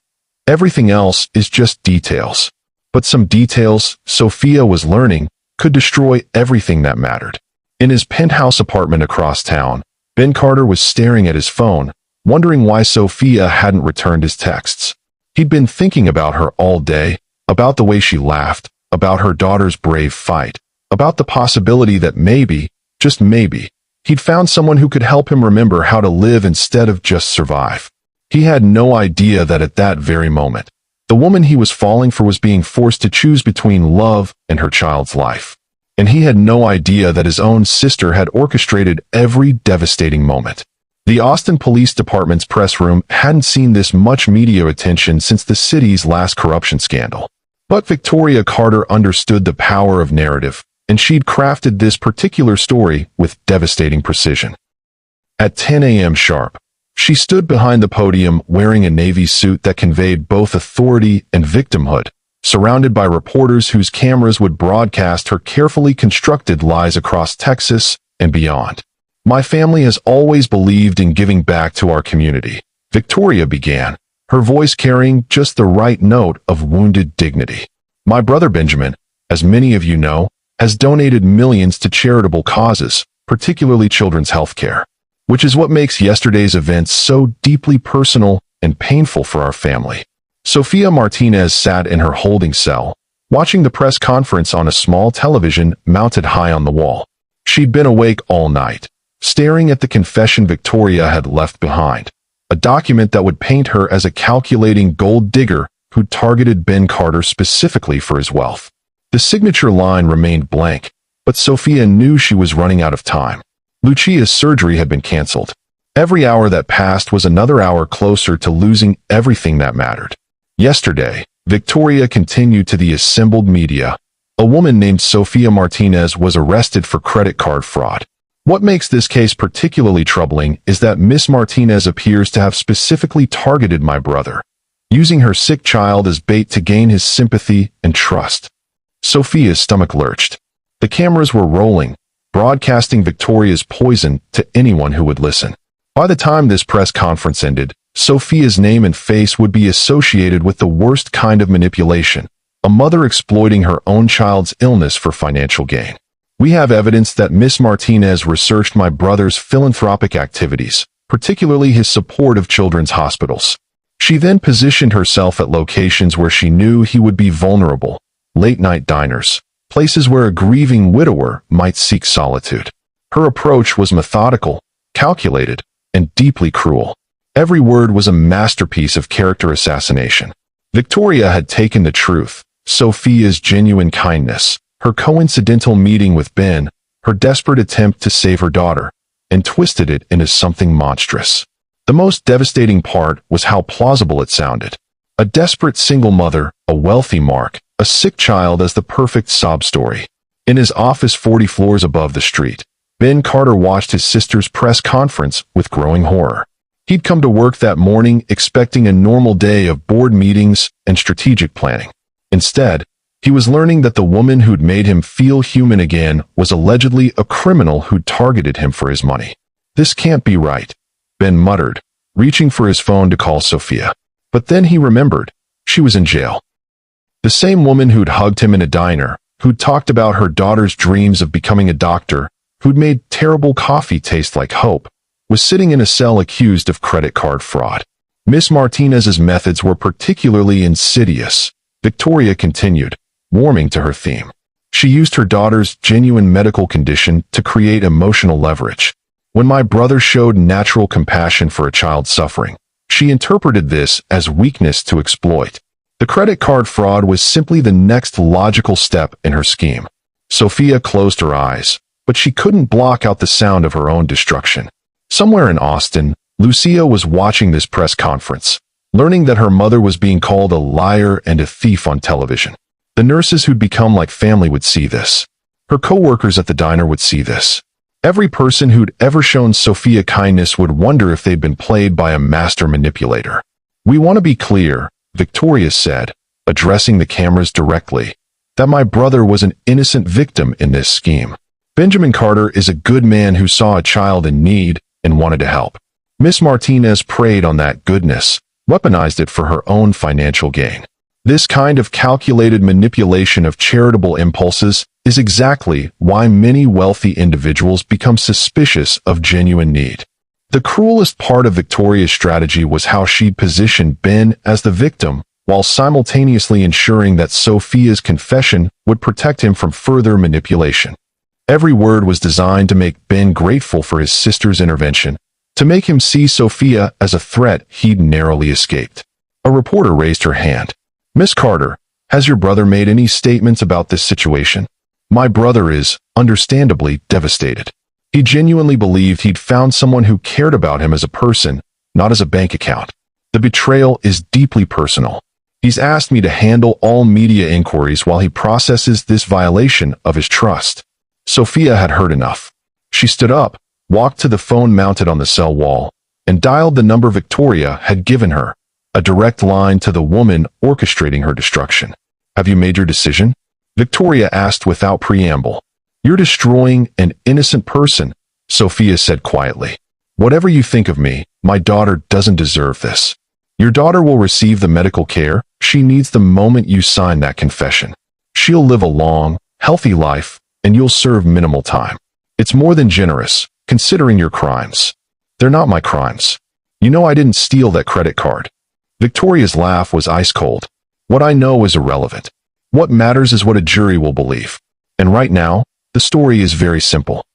Everything else is just details. But some details, Sophia was learning, could destroy everything that mattered. In his penthouse apartment across town, Ben Carter was staring at his phone, wondering why Sophia hadn't returned his texts. He'd been thinking about her all day, about the way she laughed, about her daughter's brave fight, about the possibility that maybe, just maybe, he'd found someone who could help him remember how to live instead of just survive. He had no idea that at that very moment, the woman he was falling for was being forced to choose between love and her child's life. And he had no idea that his own sister had orchestrated every devastating moment. The Austin Police Department's press room hadn't seen this much media attention since the city's last corruption scandal. But Victoria Carter understood the power of narrative, and she'd crafted this particular story with devastating precision. At 10 a.m. sharp, she stood behind the podium wearing a navy suit that conveyed both authority and victimhood, surrounded by reporters whose cameras would broadcast her carefully constructed lies across Texas and beyond. My family has always believed in giving back to our community, Victoria began, her voice carrying just the right note of wounded dignity. My brother Benjamin, as many of you know, has donated millions to charitable causes, particularly children's health care, which is what makes yesterday's events so deeply personal and painful for our family. Sophia Martinez sat in her holding cell, watching the press conference on a small television mounted high on the wall. She'd been awake all night, staring at the confession Victoria had left behind, a document that would paint her as a calculating gold digger who targeted Ben Carter specifically for his wealth. The signature line remained blank, but Sophia knew she was running out of time. Lucia's surgery had been canceled. Every hour that passed was another hour closer to losing everything that mattered. Yesterday, Victoria continued to the assembled media. A woman named Sophia Martinez was arrested for credit card fraud. What makes this case particularly troubling is that Miss Martinez appears to have specifically targeted my brother, using her sick child as bait to gain his sympathy and trust. Sophia's stomach lurched. The cameras were rolling, broadcasting Victoria's poison to anyone who would listen. By the time this press conference ended, Sophia's name and face would be associated with the worst kind of manipulation, a mother exploiting her own child's illness for financial gain. We have evidence that Miss Martinez researched my brother's philanthropic activities, particularly his support of children's hospitals. She then positioned herself at locations where she knew he would be vulnerable, late-night diners, places where a grieving widower might seek solitude. Her approach was methodical, calculated, and deeply cruel. Every word was a masterpiece of character assassination. Victoria had taken the truth, Sophia's genuine kindness, her coincidental meeting with Ben, her desperate attempt to save her daughter, and twisted it into something monstrous. The most devastating part was how plausible it sounded. A desperate single mother, a wealthy Mark, a sick child as the perfect sob story. In his office 40 floors above the street, Ben Carter watched his sister's press conference with growing horror. He'd come to work that morning expecting a normal day of board meetings and strategic planning. Instead, he was learning that the woman who'd made him feel human again was allegedly a criminal who'd targeted him for his money. "This can't be right," Ben muttered, reaching for his phone to call Sophia. But then he remembered, she was in jail. The same woman who'd hugged him in a diner, who'd talked about her daughter's dreams of becoming a doctor, who'd made terrible coffee taste like hope, was sitting in a cell accused of credit card fraud. Miss Martinez's methods were particularly insidious, Victoria continued, warming to her theme. She used her daughter's genuine medical condition to create emotional leverage. When my brother showed natural compassion for a child suffering, she interpreted this as weakness to exploit. The credit card fraud was simply the next logical step in her scheme. Sophia closed her eyes, but she couldn't block out the sound of her own destruction. Somewhere in Austin, Lucia was watching this press conference, learning that her mother was being called a liar and a thief on television. The nurses who'd become like family would see this. Her co-workers at the diner would see this. Every person who'd ever shown Sophia kindness would wonder if they'd been played by a master manipulator. "We want to be clear," Victoria said, addressing the cameras directly, "that my brother was an innocent victim in this scheme. Benjamin Carter is a good man who saw a child in need and wanted to help." Miss Martinez preyed on that goodness, weaponized it for her own financial gain. This kind of calculated manipulation of charitable impulses is exactly why many wealthy individuals become suspicious of genuine need. The cruelest part of Victoria's strategy was how she'd positioned Ben as the victim, while simultaneously ensuring that Sophia's confession would protect him from further manipulation. Every word was designed to make Ben grateful for his sister's intervention, to make him see Sophia as a threat he'd narrowly escaped. A reporter raised her hand. "Miss Carter, has your brother made any statements about this situation?" "My brother is, understandably, devastated. He genuinely believed he'd found someone who cared about him as a person, not as a bank account. The betrayal is deeply personal. He's asked me to handle all media inquiries while he processes this violation of his trust." Sophia had heard enough. She stood up, walked to the phone mounted on the cell wall, and dialed the number Victoria had given her, a direct line to the woman orchestrating her destruction. "Have you made your decision?" Victoria asked without preamble. "You're destroying an innocent person," Sophia said quietly. "Whatever you think of me, my daughter doesn't deserve this. Your daughter will receive the medical care she needs the moment you sign that confession. She'll live a long, healthy life, and you'll serve minimal time. It's more than generous, considering your crimes." "They're not my crimes. You know I didn't steal that credit card." Victoria's laugh was ice cold. "What I know is irrelevant. What matters is what a jury will believe. And right now, the story is very simple.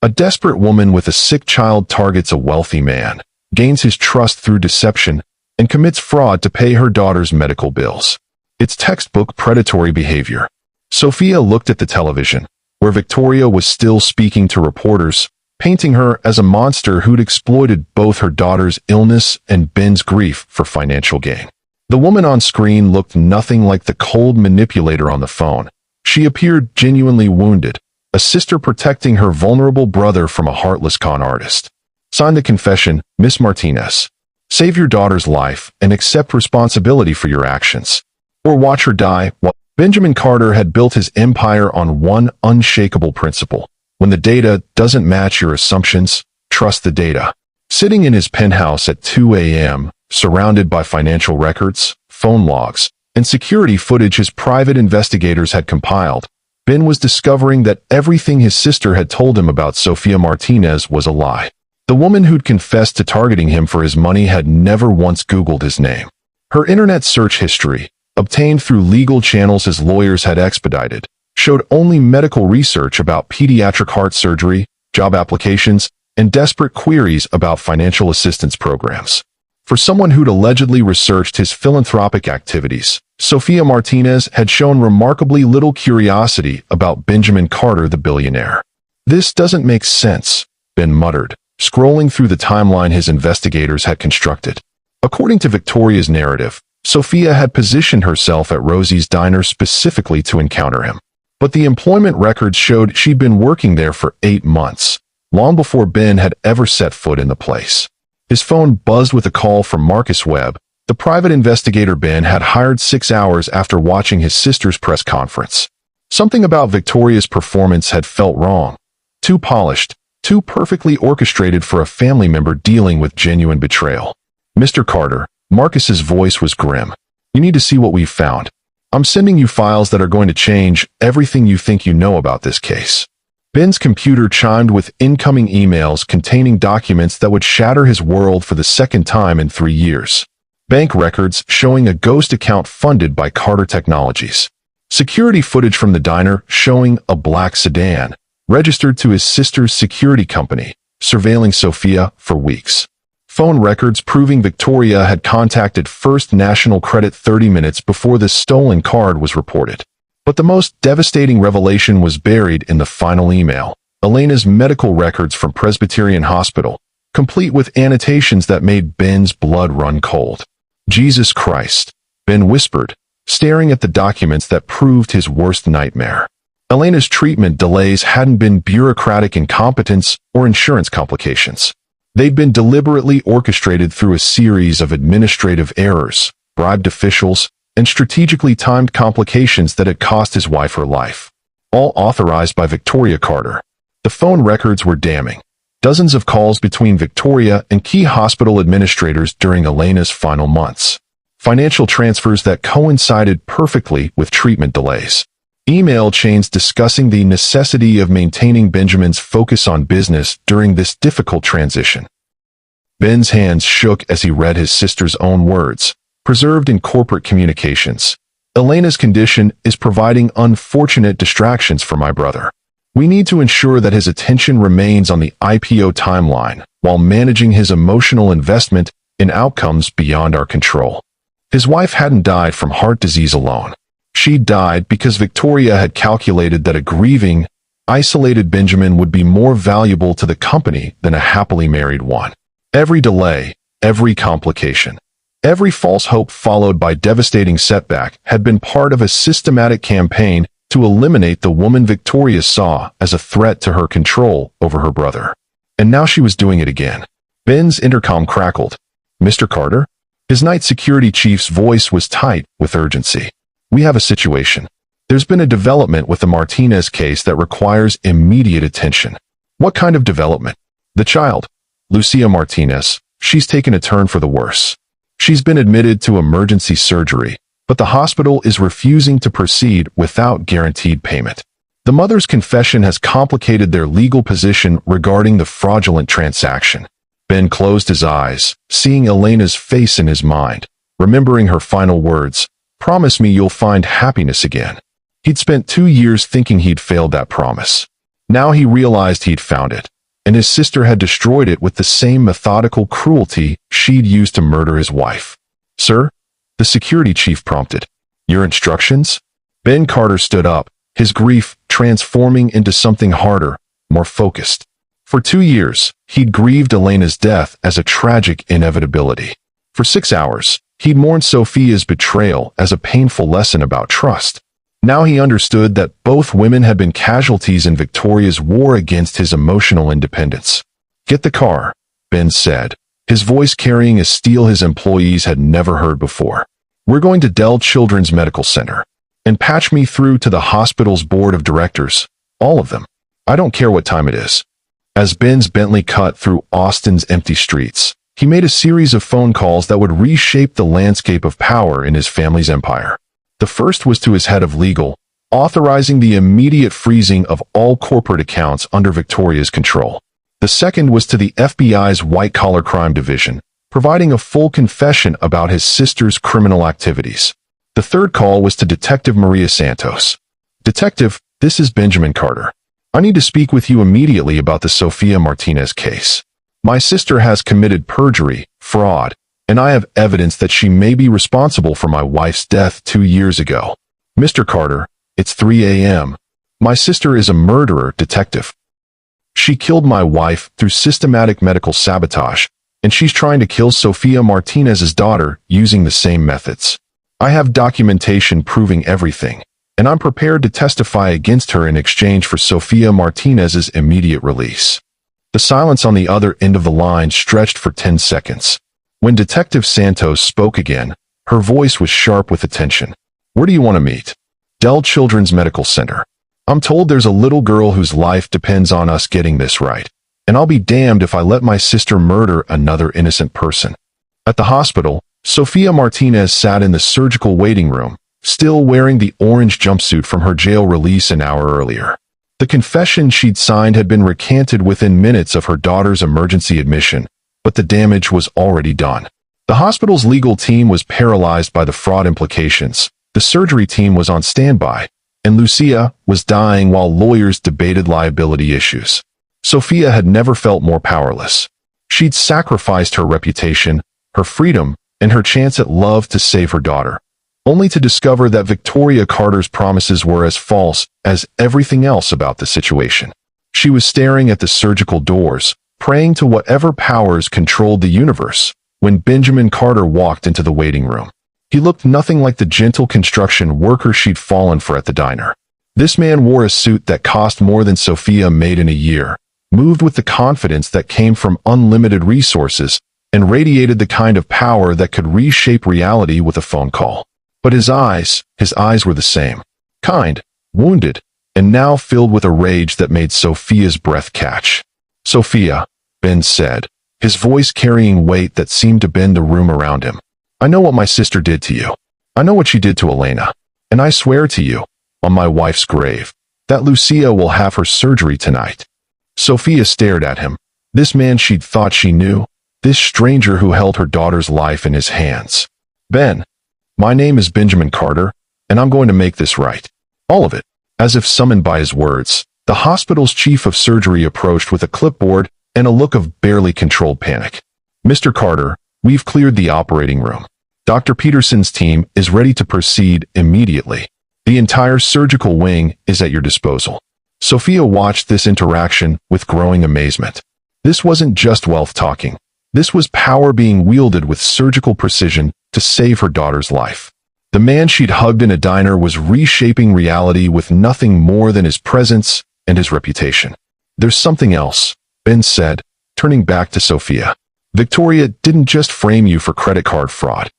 A desperate woman with a sick child targets a wealthy man, gains his trust through deception, and commits fraud to pay her daughter's medical bills. It's textbook predatory behavior." Sophia looked at the television, where Victoria was still speaking to reporters, painting her as a monster who'd exploited both her daughter's illness and Ben's grief for financial gain. The woman on screen looked nothing like the cold manipulator on the phone. She appeared genuinely wounded, a sister protecting her vulnerable brother from a heartless con artist. Sign the confession, Miss Martinez. Save your daughter's life and accept responsibility for your actions. Or watch her die. Benjamin Carter had built his empire on one unshakable principle. When the data doesn't match your assumptions, trust the data. Sitting in his penthouse at 2 a.m., surrounded by financial records, phone logs, and security footage his private investigators had compiled, Ben was discovering that everything his sister had told him about Sofia Martinez was a lie. The woman who'd confessed to targeting him for his money had never once Googled his name. Her internet search history, obtained through legal channels his lawyers had expedited, showed only medical research about pediatric heart surgery, job applications, and desperate queries about financial assistance programs. For someone who'd allegedly researched his philanthropic activities, Sofia Martinez had shown remarkably little curiosity about Benjamin Carter the billionaire. "This doesn't make sense," Ben muttered, scrolling through the timeline his investigators had constructed. According to Victoria's narrative, Sofia had positioned herself at Rosie's diner specifically to encounter him. But the employment records showed she'd been working there for 8 months, long before Ben had ever set foot in the place. His phone buzzed with a call from Marcus Webb, the private investigator Ben had hired 6 hours after watching his sister's press conference. Something about Victoria's performance had felt wrong. Too polished, too perfectly orchestrated for a family member dealing with genuine betrayal. "Mr. Carter," Marcus's voice was grim. "You need to see what we've found. I'm sending you files that are going to change everything you think you know about this case." Ben's computer chimed with incoming emails containing documents that would shatter his world for the second time in 3 years. Bank records showing a ghost account funded by Carter Technologies. Security footage from the diner showing a black sedan, registered to his sister's security company, surveilling Sofia for weeks. Phone records proving Victoria had contacted First National Credit 30 minutes before the stolen card was reported. But the most devastating revelation was buried in the final email, Elena's medical records from Presbyterian Hospital, complete with annotations that made Ben's blood run cold. "Jesus Christ," Ben whispered, staring at the documents that proved his worst nightmare. Elena's treatment delays hadn't been bureaucratic incompetence or insurance complications. They'd been deliberately orchestrated through a series of administrative errors, bribed officials, and strategically timed complications that had cost his wife her life. All authorized by Victoria Carter. The phone records were damning. Dozens of calls between Victoria and key hospital administrators during Elena's final months. Financial transfers that coincided perfectly with treatment delays. Email chains discussing the necessity of maintaining Benjamin's focus on business during this difficult transition. Ben's hands shook as he read his sister's own words, preserved in corporate communications. "Elena's condition is providing unfortunate distractions for my brother. We need to ensure that his attention remains on the IPO timeline while managing his emotional investment in outcomes beyond our control." His wife hadn't died from heart disease alone. She died because Victoria had calculated that a grieving, isolated Benjamin would be more valuable to the company than a happily married one. Every delay, every complication, every false hope followed by devastating setback had been part of a systematic campaign to eliminate the woman Victoria saw as a threat to her control over her brother. And now she was doing it again. Ben's intercom crackled. "Mr. Carter?" His night security chief's voice was tight with urgency. "We have a situation. There's been a development with the Martinez case that requires immediate attention." "What kind of development?" "The child, Lucia Martinez, she's taken a turn for the worse. She's been admitted to emergency surgery, but the hospital is refusing to proceed without guaranteed payment. The mother's confession has complicated their legal position regarding the fraudulent transaction." Ben closed his eyes, seeing Elena's face in his mind, remembering her final words, "Promise me you'll find happiness again." He'd spent 2 years thinking he'd failed that promise. Now he realized he'd found it, and his sister had destroyed it with the same methodical cruelty she'd used to murder his wife. "Sir?" the security chief prompted. "Your instructions?" Ben Carter stood up, his grief transforming into something harder, more focused. For 2 years, he'd grieved Elena's death as a tragic inevitability. For 6 hours, he'd mourned Sofia's betrayal as a painful lesson about trust. Now he understood that both women had been casualties in Victoria's war against his emotional independence. "Get the car," Ben said, his voice carrying a steel his employees had never heard before. "We're going to Dell Children's Medical Center. And patch me through to the hospital's board of directors, all of them. I don't care what time it is." As Ben's Bentley cut through Austin's empty streets, he made a series of phone calls that would reshape the landscape of power in his family's empire. The first was to his head of legal, authorizing the immediate freezing of all corporate accounts under Victoria's control. The second was to the FBI's white-collar crime division, providing a full confession about his sister's criminal activities. The third call was to Detective Maria Santos. "Detective, this is Benjamin Carter. I need to speak with you immediately about the Sofia Martinez case. My sister has committed perjury, fraud, and I have evidence that she may be responsible for my wife's death 2 years ago." "Mr. Carter, it's 3 a.m. My sister is a murderer, detective. She killed my wife through systematic medical sabotage, and she's trying to kill Sofia Martinez's daughter using the same methods. I have documentation proving everything, and I'm prepared to testify against her in exchange for Sofia Martinez's immediate release." The silence on the other end of the line stretched for 10 seconds. When Detective Santos spoke again, her voice was sharp with attention. "Where do you want to meet?" "Dell Children's Medical Center. I'm told there's a little girl whose life depends on us getting this right, and I'll be damned if I let my sister murder another innocent person." At the hospital, Sofia Martinez sat in the surgical waiting room, still wearing the orange jumpsuit from her jail release an hour earlier. The confession she'd signed had been recanted within minutes of her daughter's emergency admission, but the damage was already done. The hospital's legal team was paralyzed by the fraud implications, the surgery team was on standby, and Lucia was dying while lawyers debated liability issues. Sofia had never felt more powerless. She'd sacrificed her reputation, her freedom, and her chance at love to save her daughter, only to discover that Victoria Carter's promises were as false as everything else about the situation. She was staring at the surgical doors, praying to whatever powers controlled the universe, when Benjamin Carter walked into the waiting room. He looked nothing like the gentle construction worker she'd fallen for at the diner. This man wore a suit that cost more than Sofia made in a year, moved with the confidence that came from unlimited resources, and radiated the kind of power that could reshape reality with a phone call. But his eyes were the same. Kind, wounded, and now filled with a rage that made Sofia's breath catch. "Sofia," Ben said, his voice carrying weight that seemed to bend the room around him. "I know what my sister did to you. I know what she did to Elena. And I swear to you, on my wife's grave, that Lucia will have her surgery tonight." Sofia stared at him, this man she'd thought she knew, this stranger who held her daughter's life in his hands. "Ben, my name is Benjamin Carter, and I'm going to make this right. All of it." As if summoned by his words, the hospital's chief of surgery approached with a clipboard and a look of barely controlled panic. "Mr. Carter, we've cleared the operating room. Dr. Peterson's team is ready to proceed immediately. The entire surgical wing is at your disposal." Sofia watched this interaction with growing amazement. This wasn't just wealth talking. This was power being wielded with surgical precision to save her daughter's life. The man she'd hugged in a diner was reshaping reality with nothing more than his presence and his reputation. "There's something else," Ben said, turning back to Sofia. "Victoria didn't just frame you for credit card fraud.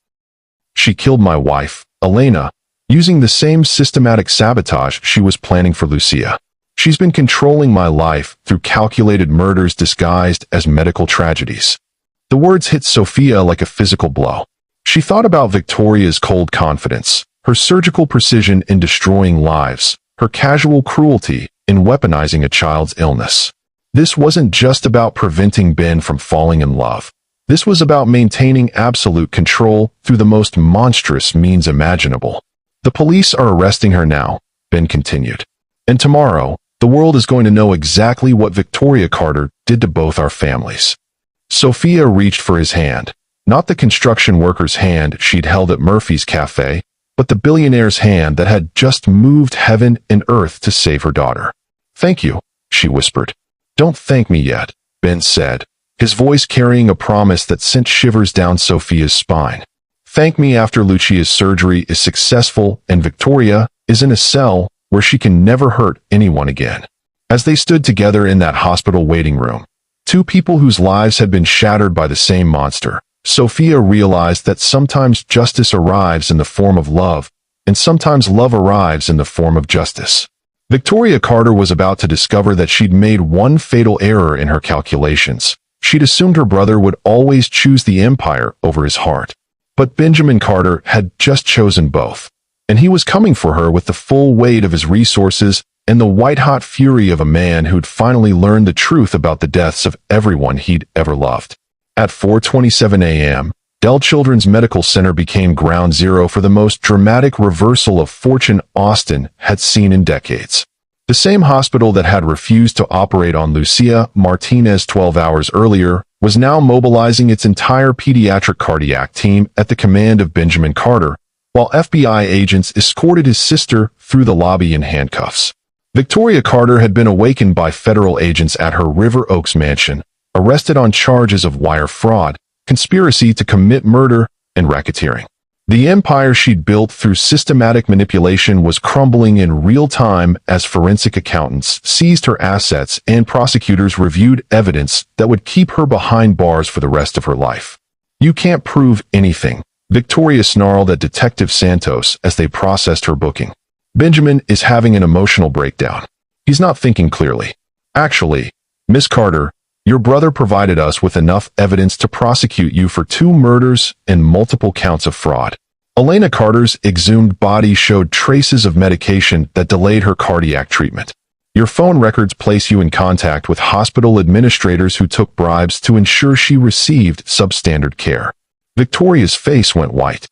She killed my wife, Elena, using the same systematic sabotage she was planning for Lucia. She's been controlling my life through calculated murders disguised as medical tragedies." The words hit Sofia like a physical blow. She thought about Victoria's cold confidence, her surgical precision in destroying lives, her casual cruelty in weaponizing a child's illness. This wasn't just about preventing Ben from falling in love. This was about maintaining absolute control through the most monstrous means imaginable. "The police are arresting her now," Ben continued. "And tomorrow, the world is going to know exactly what Victoria Carter did to both our families." Sofia reached for his hand, not the construction worker's hand she'd held at Murphy's Cafe, but the billionaire's hand that had just moved heaven and earth to save her daughter. "Thank you," she whispered. "Don't thank me yet," Ben said, his voice carrying a promise that sent shivers down Sofia's spine. Thank me after Lucia's surgery is successful and Victoria is in a cell where she can never hurt anyone again. As they stood together in that hospital waiting room, two people whose lives had been shattered by the same monster, Sophia realized that sometimes justice arrives in the form of love, and sometimes love arrives in the form of justice. Victoria Carter was about to discover that she'd made one fatal error in her calculations. She'd assumed her brother would always choose the empire over his heart. But Benjamin Carter had just chosen both, and he was coming for her with the full weight of his resources and the white-hot fury of a man who'd finally learned the truth about the deaths of everyone he'd ever loved. At 4:27 a.m., Dell Children's Medical Center became ground zero for the most dramatic reversal of fortune Austin had seen in decades. The same hospital that had refused to operate on Lucia Martinez 12 hours earlier was now mobilizing its entire pediatric cardiac team at the command of Benjamin Carter, while FBI agents escorted his sister through the lobby in handcuffs. Victoria Carter had been awakened by federal agents at her River Oaks mansion, arrested on charges of wire fraud, conspiracy to commit murder, and racketeering. The empire she'd built through systematic manipulation was crumbling in real time as forensic accountants seized her assets and prosecutors reviewed evidence that would keep her behind bars for the rest of her life. "You can't prove anything," Victoria snarled at Detective Santos as they processed her booking. "Benjamin is having an emotional breakdown. He's not thinking clearly. Actually, Miss Carter, your brother provided us with enough evidence to prosecute you for 2 murders and multiple counts of fraud." Elena Carter's exhumed body showed traces of medication that delayed her cardiac treatment. "Your phone records place you in contact with hospital administrators who took bribes to ensure she received substandard care." Victoria's face went white.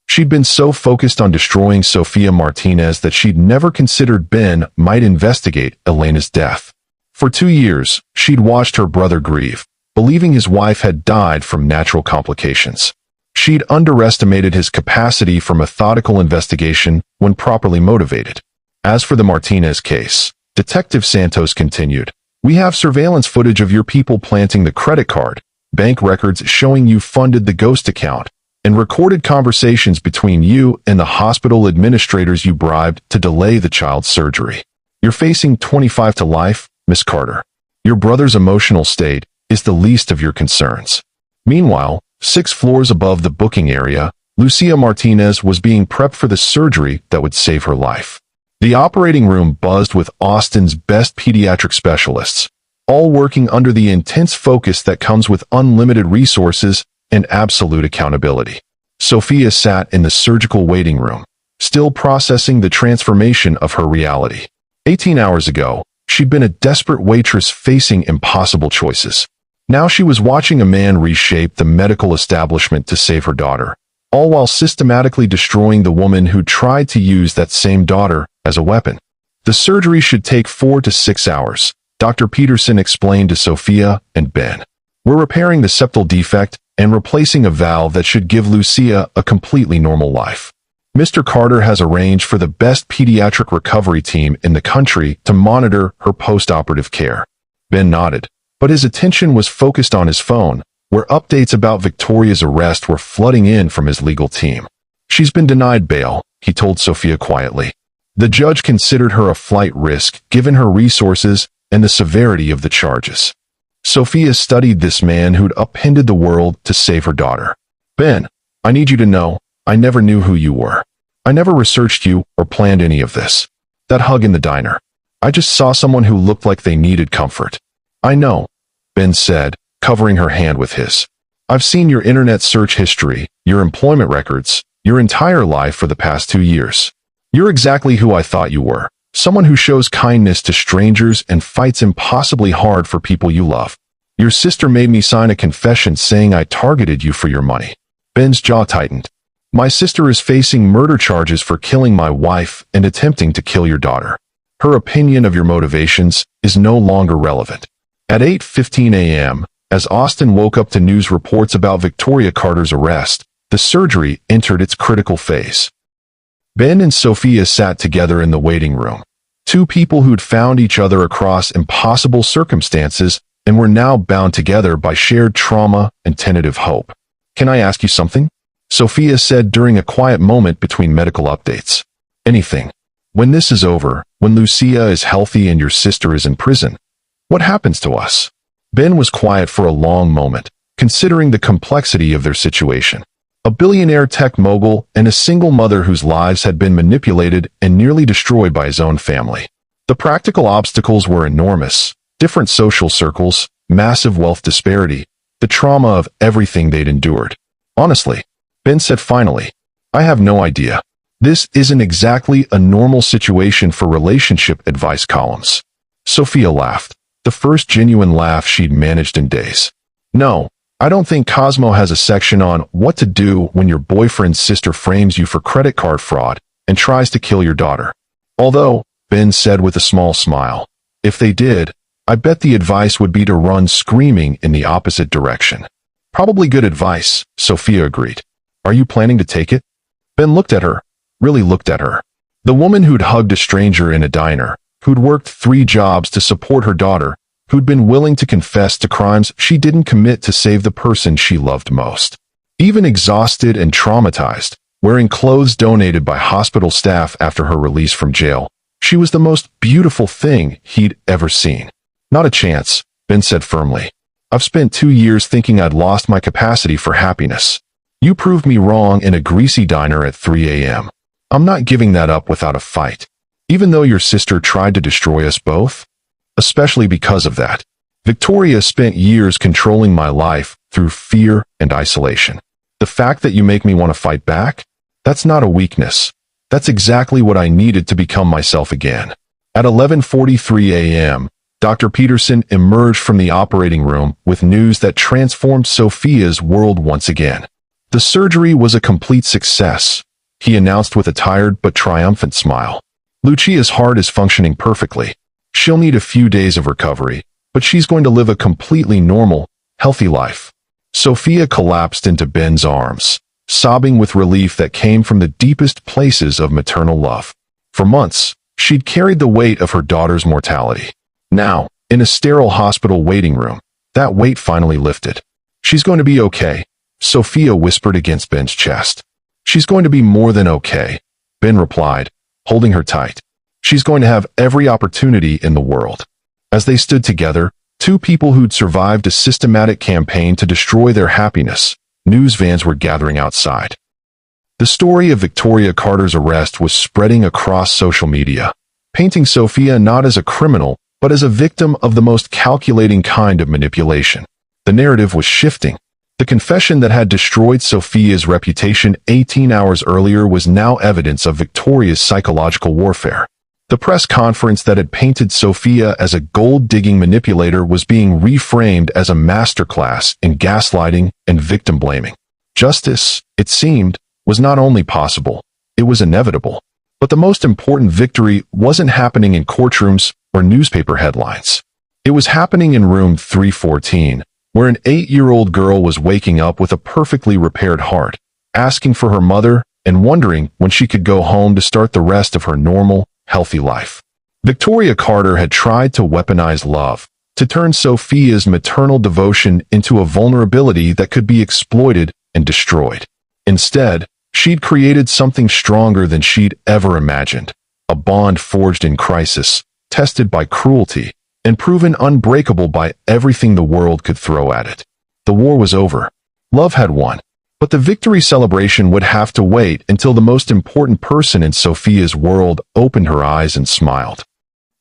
She'd been so focused on destroying Sophia Martinez that she'd never considered Ben might investigate Elena's death. For 2 years, she'd watched her brother grieve, believing his wife had died from natural complications. She'd underestimated his capacity for methodical investigation when properly motivated. As for the Martinez case, Detective Santos continued, "We have surveillance footage of your people planting the credit card, bank records showing you funded the ghost account, and recorded conversations between you and the hospital administrators you bribed to delay the child's surgery. You're facing 25 to life, Miss Carter. Your brother's emotional state is the least of your concerns." Meanwhile, 6 floors above the booking area, Lucia Martinez was being prepped for the surgery that would save her life. The operating room buzzed with Austin's best pediatric specialists, all working under the intense focus that comes with unlimited resources and absolute accountability. Sophia sat in the surgical waiting room, still processing the transformation of her reality. 18 hours ago, she'd been a desperate waitress facing impossible choices. Now she was watching a man reshape the medical establishment to save her daughter, all while systematically destroying the woman who tried to use that same daughter as a weapon. "The surgery should take 4 to 6 hours, Dr. Peterson explained to Sophia and Ben. "We're repairing the septal defect and replacing a valve that should give Lucia a completely normal life. Mr. Carter has arranged for the best pediatric recovery team in the country to monitor her post-operative care." Ben nodded, but his attention was focused on his phone, where updates about Victoria's arrest were flooding in from his legal team. "She's been denied bail," he told Sophia quietly. The judge considered her a flight risk given her resources and the severity of the charges. Sophia studied this man who'd upended the world to save her daughter. "Ben, I need you to know, I never knew who you were. I never researched you or planned any of this. That hug in the diner. I just saw someone who looked like they needed comfort." "I know," Ben said, covering her hand with his. "I've seen your internet search history, your employment records, your entire life for the past 2 years. You're exactly who I thought you were, someone who shows kindness to strangers and fights impossibly hard for people you love. Your sister made me sign a confession saying I targeted you for your money." Ben's jaw tightened. "My sister is facing murder charges for killing my wife and attempting to kill your daughter. Her opinion of your motivations is no longer relevant." At 8:15 a.m., as Austin woke up to news reports about Victoria Carter's arrest, the surgery entered its critical phase. Ben and Sophia sat together in the waiting room, 2 people who'd found each other across impossible circumstances and were now bound together by shared trauma and tentative hope. "Can I ask you something?" Sophia said during a quiet moment between medical updates. Anything. When this is over, when Lucia is healthy and your sister is in prison, what happens to us? Ben was quiet for a long moment, considering the complexity of their situation. A billionaire tech mogul and a single mother whose lives had been manipulated and nearly destroyed by his own family. The practical obstacles were enormous: different social circles, massive wealth disparity, the trauma of everything they'd endured. Honestly, Ben said finally, I have no idea. This isn't exactly a normal situation for relationship advice columns. Sophia laughed, the first genuine laugh she'd managed in days. No, I don't think Cosmo has a section on what to do when your boyfriend's sister frames you for credit card fraud and tries to kill your daughter. Although, Ben said with a small smile, if they did, I bet the advice would be to run screaming in the opposite direction. Probably good advice, Sophia agreed. Are you planning to take it? Ben looked at her, really looked at her. The woman who'd hugged a stranger in a diner, who'd worked 3 jobs to support her daughter, who'd been willing to confess to crimes she didn't commit to save the person she loved most. Even exhausted and traumatized, wearing clothes donated by hospital staff after her release from jail, she was the most beautiful thing he'd ever seen. Not a chance, Ben said firmly. I've spent 2 years thinking I'd lost my capacity for happiness. You proved me wrong in a greasy diner at 3 a.m. I'm not giving that up without a fight. Even though your sister tried to destroy us both? Especially because of that. Victoria spent years controlling my life through fear and isolation. The fact that you make me want to fight back? That's not a weakness. That's exactly what I needed to become myself again. At 11:43 a.m., Dr. Peterson emerged from the operating room with news that transformed Sophia's world once again. The surgery was a complete success, he announced with a tired but triumphant smile. Lucia's heart is functioning perfectly. She'll need a few days of recovery, but she's going to live a completely normal, healthy life. Sophia collapsed into Ben's arms, sobbing with relief that came from the deepest places of maternal love. For months, she'd carried the weight of her daughter's mortality. Now, in a sterile hospital waiting room, that weight finally lifted. She's going to be okay, Sophia whispered against Ben's chest. She's going to be more than okay, Ben replied, holding her tight. She's going to have every opportunity in the world. As they stood together, 2 people who'd survived a systematic campaign to destroy their happiness, news vans were gathering outside. The story of Victoria Carter's arrest was spreading across social media, painting Sophia not as a criminal, but as a victim of the most calculating kind of manipulation. The narrative was shifting. The confession that had destroyed Sophia's reputation 18 hours earlier was now evidence of Victoria's psychological warfare. The press conference that had painted Sophia as a gold-digging manipulator was being reframed as a masterclass in gaslighting and victim-blaming. Justice, it seemed, was not only possible, it was inevitable. But the most important victory wasn't happening in courtrooms or newspaper headlines. It was happening in room 314, where an 8-year-old girl was waking up with a perfectly repaired heart, asking for her mother and wondering when she could go home to start the rest of her normal, healthy life. Victoria Carter had tried to weaponize love, to turn Sophia's maternal devotion into a vulnerability that could be exploited and destroyed. Instead, she'd created something stronger than she'd ever imagined, a bond forged in crisis, tested by cruelty, and proven unbreakable by everything the world could throw at it. The war was over. Love had won. But the victory celebration would have to wait until the most important person in Sophia's world opened her eyes and smiled.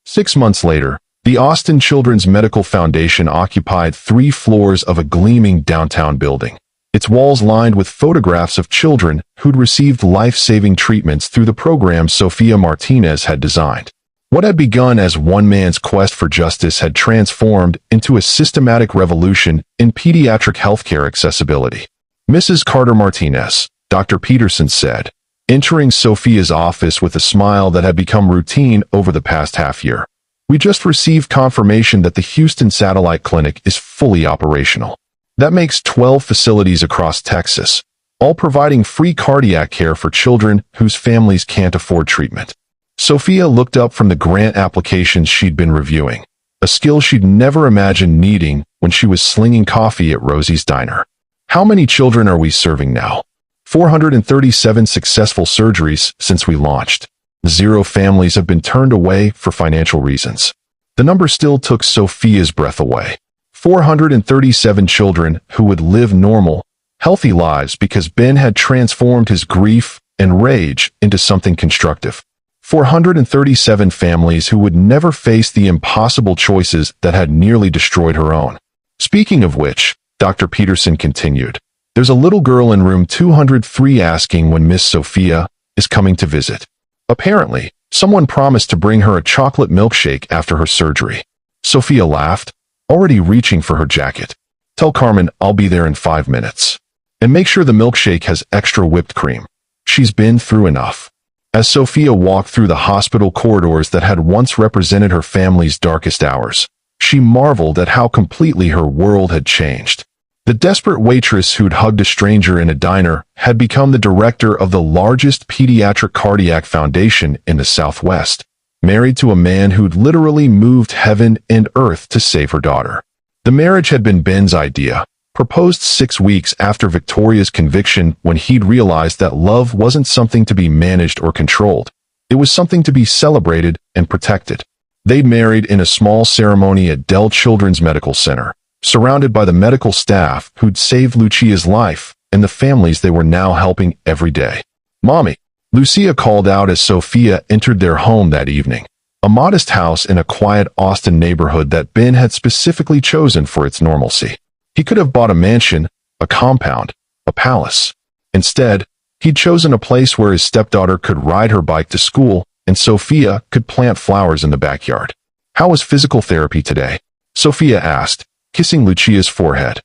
6 months later, the Austin Children's Medical Foundation occupied 3 floors of a gleaming downtown building, its walls lined with photographs of children who'd received life-saving treatments through the program Sophia Martinez had designed. What had begun as one man's quest for justice had transformed into a systematic revolution in pediatric healthcare accessibility. Mrs. Carter Martinez, Dr. Peterson said, entering Sophia's office with a smile that had become routine over the past half-year. We just received confirmation that the Houston Satellite Clinic is fully operational. That makes 12 facilities across Texas, all providing free cardiac care for children whose families can't afford treatment. Sophia looked up from the grant applications she'd been reviewing, a skill she'd never imagined needing when she was slinging coffee at Rosie's Diner. How many children are we serving now? 437 successful surgeries since we launched. 0 families have been turned away for financial reasons. The number still took Sophia's breath away. 437 children who would live normal, healthy lives because Ben had transformed his grief and rage into something constructive. 437 families who would never face the impossible choices that had nearly destroyed her own. Speaking of which, Dr. Peterson continued, there's a little girl in room 203 asking when Miss Sophia is coming to visit. Apparently, someone promised to bring her a chocolate milkshake after her surgery. Sophia laughed, already reaching for her jacket. Tell Carmen I'll be there in 5 minutes. And make sure the milkshake has extra whipped cream. She's been through enough. As Sophia walked through the hospital corridors that had once represented her family's darkest hours, she marveled at how completely her world had changed. The desperate waitress who'd hugged a stranger in a diner had become the director of the largest pediatric cardiac foundation in the Southwest, married to a man who'd literally moved heaven and earth to save her daughter. The marriage had been Ben's idea, proposed 6 weeks after Victoria's conviction when he'd realized that love wasn't something to be managed or controlled. It was something to be celebrated and protected. They'd married in a small ceremony at Dell Children's Medical Center, surrounded by the medical staff who'd saved Lucia's life and the families they were now helping every day. "Mommy," Lucia called out as Sophia entered their home that evening, a modest house in a quiet Austin neighborhood that Ben had specifically chosen for its normalcy. He could have bought a mansion, a compound, a palace. Instead, he'd chosen a place where his stepdaughter could ride her bike to school and Sophia could plant flowers in the backyard. "How was physical therapy today?" Sophia asked, kissing Lucia's forehead.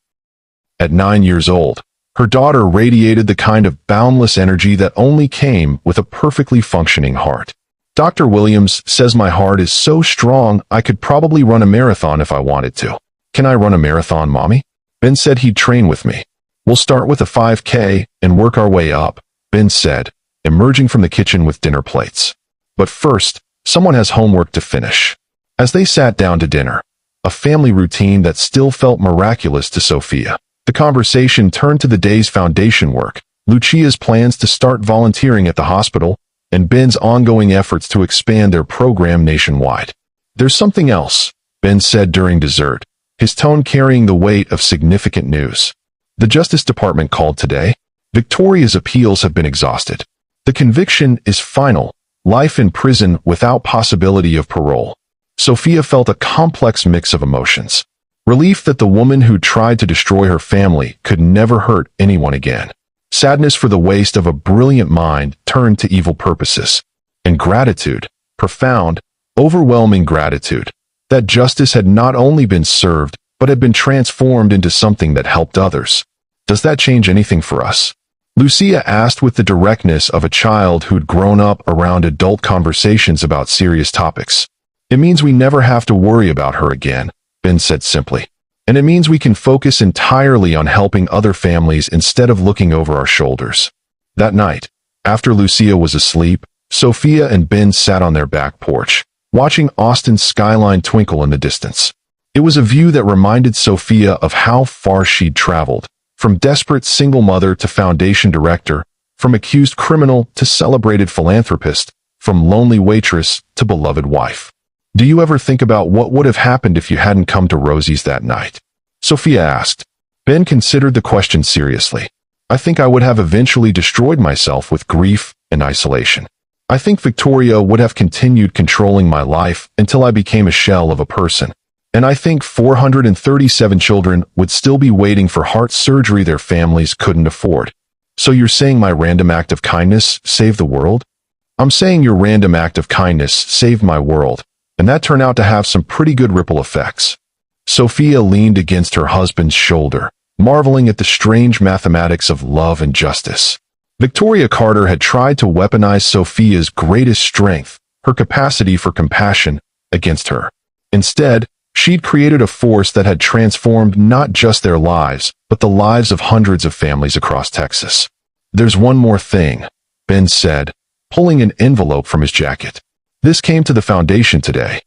At 9 years old, her daughter radiated the kind of boundless energy that only came with a perfectly functioning heart. "Dr. Williams says my heart is so strong I could probably run a marathon if I wanted to." "Can I run a marathon, Mommy?" Ben said he'd train with me. "We'll start with a 5K and work our way up," Ben said, emerging from the kitchen with dinner plates. "But first, someone has homework to finish." As they sat down to dinner, a family routine that still felt miraculous to Sophia, the conversation turned to the day's foundation work, Lucia's plans to start volunteering at the hospital, and Ben's ongoing efforts to expand their program nationwide. "There's something else," Ben said during dessert, his tone carrying the weight of significant news. "The Justice Department called today. Victoria's appeals have been exhausted. The conviction is final, life in prison without possibility of parole." Sophia felt a complex mix of emotions. Relief that the woman who tried to destroy her family could never hurt anyone again. Sadness for the waste of a brilliant mind turned to evil purposes. And gratitude, profound, overwhelming gratitude, that justice had not only been served, but had been transformed into something that helped others. "Does that change anything for us?" Lucia asked with the directness of a child who'd grown up around adult conversations about serious topics. "It means we never have to worry about her again," Ben said simply. "And it means we can focus entirely on helping other families instead of looking over our shoulders." That night, after Lucia was asleep, Sophia and Ben sat on their back porch, watching Austin's skyline twinkle in the distance. It was a view that reminded Sophia of how far she'd traveled, from desperate single mother to foundation director, from accused criminal to celebrated philanthropist, from lonely waitress to beloved wife. "Do you ever think about what would have happened if you hadn't come to Rosie's that night?" Sophia asked. Ben considered the question seriously. "I think I would have eventually destroyed myself with grief and isolation. I think Victoria would have continued controlling my life until I became a shell of a person. And I think 437 children would still be waiting for heart surgery their families couldn't afford." "So you're saying my random act of kindness saved the world?" "I'm saying your random act of kindness saved my world, and that turned out to have some pretty good ripple effects." Sophia leaned against her husband's shoulder, marveling at the strange mathematics of love and justice. Victoria Carter had tried to weaponize Sophia's greatest strength, her capacity for compassion, against her. Instead, she'd created a force that had transformed not just their lives, but the lives of hundreds of families across Texas. "There's one more thing," Ben said, pulling an envelope from his jacket. "This came to the foundation today."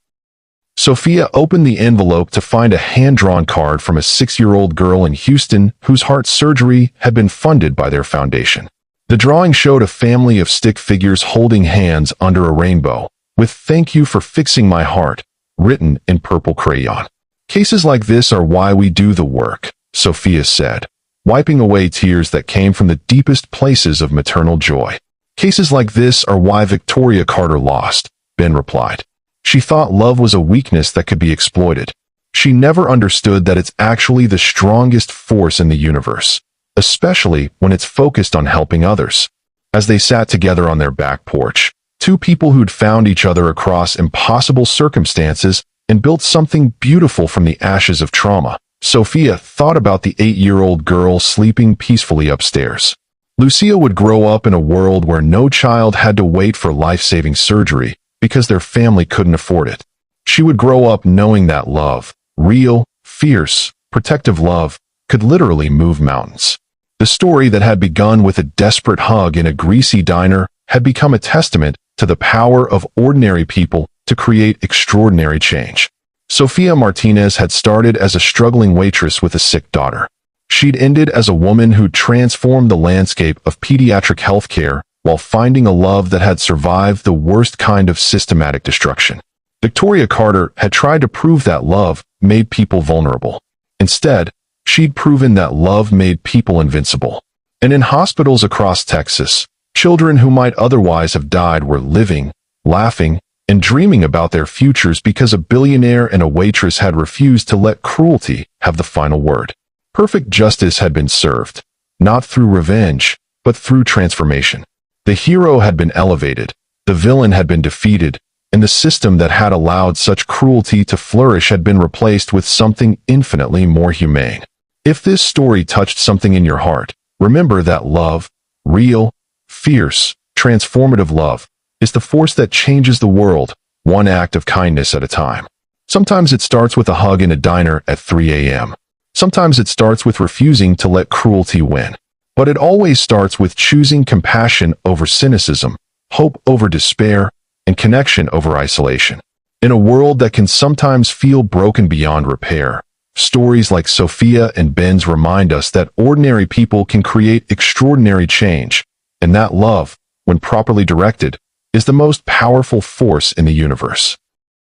Sophia opened the envelope to find a hand-drawn card from a 6-year-old girl in Houston whose heart surgery had been funded by their foundation. The drawing showed a family of stick figures holding hands under a rainbow, with "Thank you for fixing my heart" written in purple crayon. "Cases like this are why we do the work," Sophia said, wiping away tears that came from the deepest places of maternal joy. "Cases like this are why Victoria Carter lost," Ben replied. "She thought love was a weakness that could be exploited. She never understood that it's actually the strongest force in the universe, especially when it's focused on helping others." As they sat together on their back porch, two people who'd found each other across impossible circumstances and built something beautiful from the ashes of trauma, Sophia thought about the 8-year-old girl sleeping peacefully upstairs. Lucia would grow up in a world where no child had to wait for life-saving surgery because their family couldn't afford it. She would grow up knowing that love, real, fierce, protective love, could literally move mountains. The story that had begun with a desperate hug in a greasy diner had become a testament to the power of ordinary people to create extraordinary change. Sofia Martinez had started as a struggling waitress with a sick daughter. She'd ended as a woman who'd transformed the landscape of pediatric healthcare while finding a love that had survived the worst kind of systematic destruction. Victoria Carter had tried to prove that love made people vulnerable. Instead, she'd proven that love made people invincible. And in hospitals across Texas, children who might otherwise have died were living, laughing, and dreaming about their futures because a billionaire and a waitress had refused to let cruelty have the final word. Perfect justice had been served, not through revenge, but through transformation. The hero had been elevated, the villain had been defeated, and the system that had allowed such cruelty to flourish had been replaced with something infinitely more humane. If this story touched something in your heart, remember that love, real, fierce, transformative love, is the force that changes the world, one act of kindness at a time. Sometimes it starts with a hug in a diner at 3 a.m. Sometimes it starts with refusing to let cruelty win. But it always starts with choosing compassion over cynicism, hope over despair, and connection over isolation. In a world that can sometimes feel broken beyond repair, stories like Sophia and Ben's remind us that ordinary people can create extraordinary change, and that love, when properly directed, is the most powerful force in the universe.